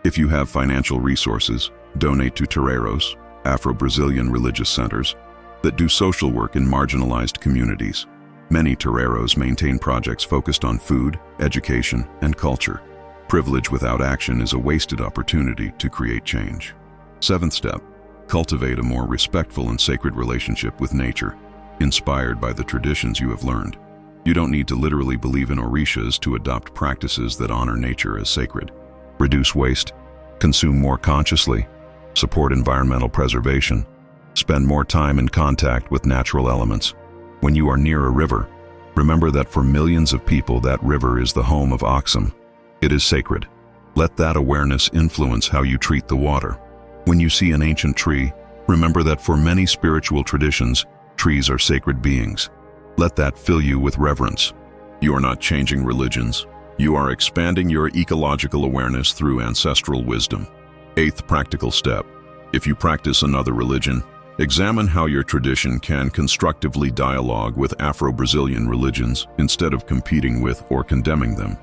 If you have financial resources, donate to terreiros, Afro-Brazilian religious centers, that do social work in marginalized communities. Many terreiros maintain projects focused on food, education, and culture. Privilege without action is a wasted opportunity to create change. Seventh step, cultivate a more respectful and sacred relationship with nature, inspired by the traditions you have learned. You don't need to literally believe in Orishas to adopt practices that honor nature as sacred. Reduce waste, consume more consciously, support environmental preservation, spend more time in contact with natural elements. When you are near a river, remember that for millions of people that river is the home of Oxum. It is sacred. Let that awareness influence how you treat the water. When you see an ancient tree, remember that for many spiritual traditions, trees are sacred beings. Let that fill you with reverence. You are not changing religions. You are expanding your ecological awareness through ancestral wisdom. Eighth practical step. If you practice another religion, examine how your tradition can constructively dialogue with Afro-Brazilian religions instead of competing with or condemning them.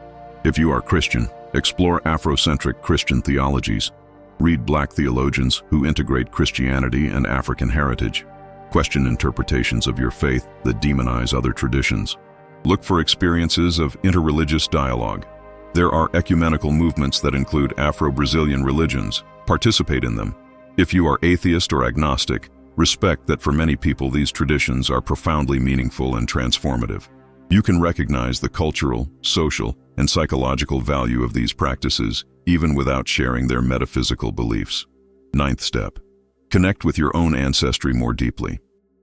If you are Christian, explore Afrocentric Christian theologies. Read Black theologians who integrate Christianity and African heritage. Question interpretations of your faith that demonize other traditions. Look for experiences of interreligious dialogue. There are ecumenical movements that include Afro-Brazilian religions. Participate in them. If you are atheist or agnostic, respect that for many people these traditions are profoundly meaningful and transformative. You can recognize the cultural, social, and psychological value of these practices even without sharing their metaphysical beliefs. Ninth step. Connect with your own ancestry more deeply.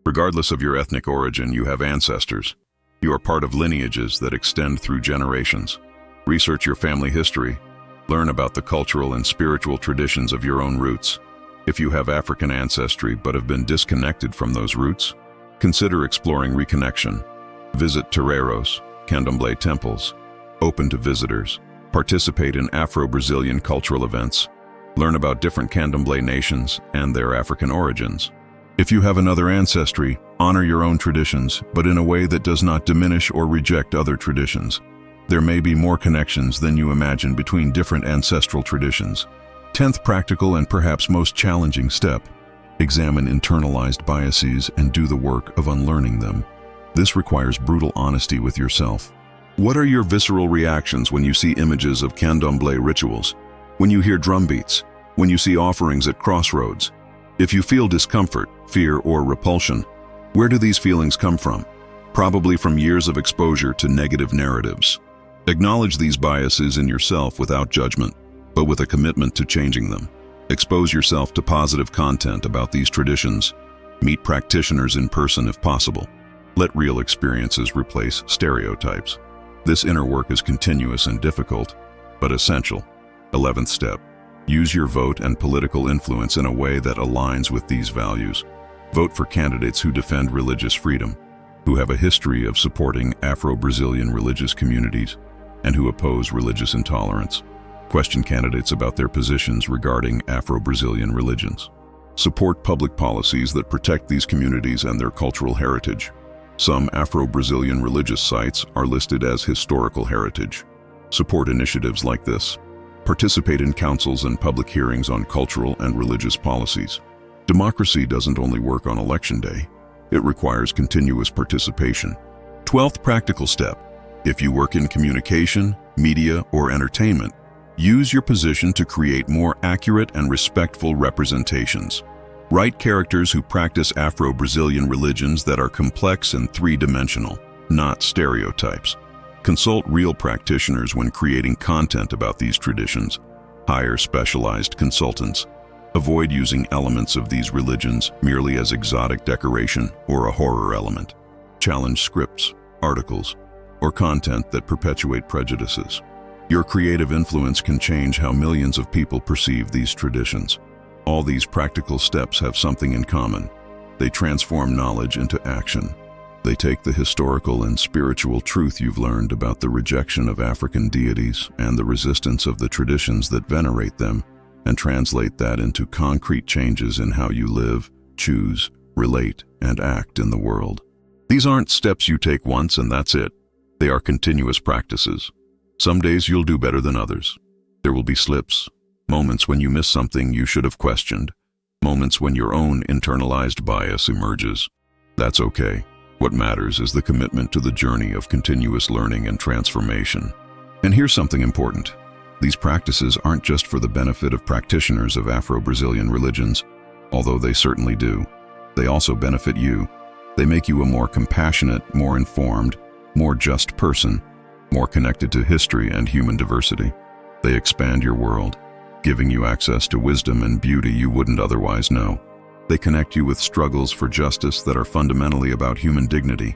Regardless of your ethnic origin, you have ancestors. You are part of lineages that extend through generations. Research your family history. Learn about the cultural and spiritual traditions of your own roots. If you have African ancestry but have been disconnected from those roots, consider exploring reconnection. Visit terreiros, candomblé temples, open to visitors. Participate in Afro-Brazilian cultural events. Learn about different candomblé nations and their African origins. If you have another ancestry, honor your own traditions, but in a way that does not diminish or reject other traditions. There may be more connections than you imagine between different ancestral traditions. 10th practical and perhaps most challenging step, examine internalized biases and do the work of unlearning them. This requires brutal honesty with yourself. What are your visceral reactions when you see images of candomblé rituals? When you hear drum beats? When you see offerings at crossroads? If you feel discomfort, fear, or repulsion, where do these feelings come from? Probably from years of exposure to negative narratives. Acknowledge these biases in yourself without judgment, but with a commitment to changing them. Expose yourself to positive content about these traditions. Meet practitioners in person if possible. Let real experiences replace stereotypes. This inner work is continuous and difficult, but essential. 11th step. Use your vote and political influence in a way that aligns with these values. Vote for candidates who defend religious freedom, who have a history of supporting Afro-Brazilian religious communities, and who oppose religious intolerance. Question candidates about their positions regarding Afro-Brazilian religions. Support public policies that protect these communities and their cultural heritage. Some Afro-Brazilian religious sites are listed as historical heritage. Support initiatives like this. Participate in councils and public hearings on cultural and religious policies. Democracy doesn't only work on election day. It requires continuous participation. 12th practical step. If you work in communication, media, or entertainment, use your position to create more accurate and respectful representations. Write characters who practice Afro-Brazilian religions that are complex and three-dimensional, not stereotypes. Consult real practitioners when creating content about these traditions. Hire specialized consultants. Avoid using elements of these religions merely as exotic decoration or a horror element. Challenge scripts, articles, or content that perpetuate prejudices. Your creative influence can change how millions of people perceive these traditions. All these practical steps have something in common. They transform knowledge into action. They take the historical and spiritual truth you've learned about the rejection of African deities and the resistance of the traditions that venerate them, and translate that into concrete changes in how you live, choose, relate, and act in the world. These aren't steps you take once and that's it. They are continuous practices. Some days you'll do better than others. There will be slips, moments when you miss something you should have questioned, moments when your own internalized bias emerges. That's okay. What matters is the commitment to the journey of continuous learning and transformation. And here's something important. These practices aren't just for the benefit of practitioners of Afro-Brazilian religions, although they certainly do. They also benefit you. They make you a more compassionate, more informed, more just person, more connected to history and human diversity. They expand your world, giving you access to wisdom and beauty you wouldn't otherwise know. They connect you with struggles for justice that are fundamentally about human dignity,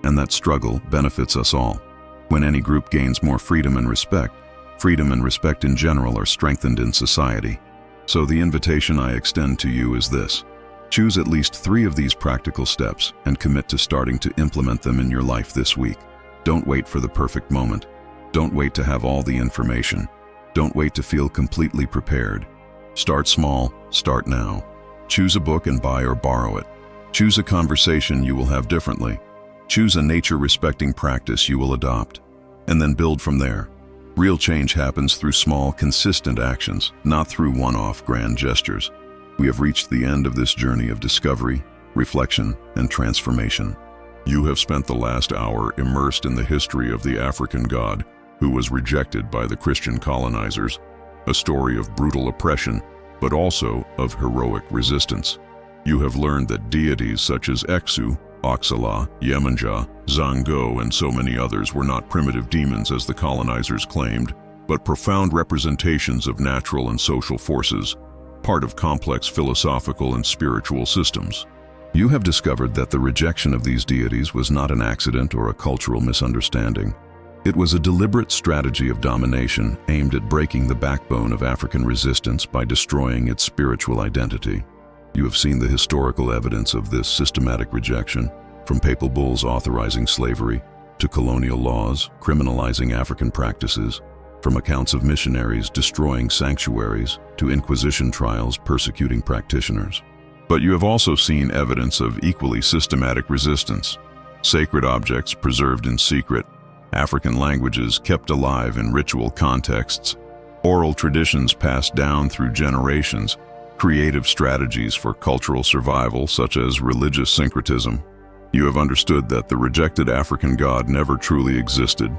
and that struggle benefits us all. When any group gains more freedom and respect in general are strengthened in society. So the invitation I extend to you is this. Choose at least 3 of these practical steps and commit to starting to implement them in your life this week. Don't wait for the perfect moment. Don't wait to have all the information. Don't wait to feel completely prepared. Start small, start now. Choose a book and buy or borrow it. Choose a conversation you will have differently. Choose a nature-respecting practice you will adopt. And then build from there. Real change happens through small, consistent actions, not through one-off grand gestures. We have reached the end of this journey of discovery, reflection, and transformation. You have spent the last hour immersed in the history of the African god who was rejected by the Christian colonizers, a story of brutal oppression, but also of heroic resistance. You have learned that deities such as Exu, Oxala, Yemanja, Zango, and so many others were not primitive demons as the colonizers claimed, but profound representations of natural and social forces, part of complex philosophical and spiritual systems. You have discovered that the rejection of these deities was not an accident or a cultural misunderstanding. It was a deliberate strategy of domination aimed at breaking the backbone of African resistance by destroying its spiritual identity. You have seen the historical evidence of this systematic rejection, from papal bulls authorizing slavery to colonial laws criminalizing African practices, from accounts of missionaries destroying sanctuaries to Inquisition trials persecuting practitioners. But you have also seen evidence of equally systematic resistance: sacred objects preserved in secret, African languages kept alive in ritual contexts, oral traditions passed down through generations, creative strategies for cultural survival such as religious syncretism. You have understood that the rejected African god never truly existed.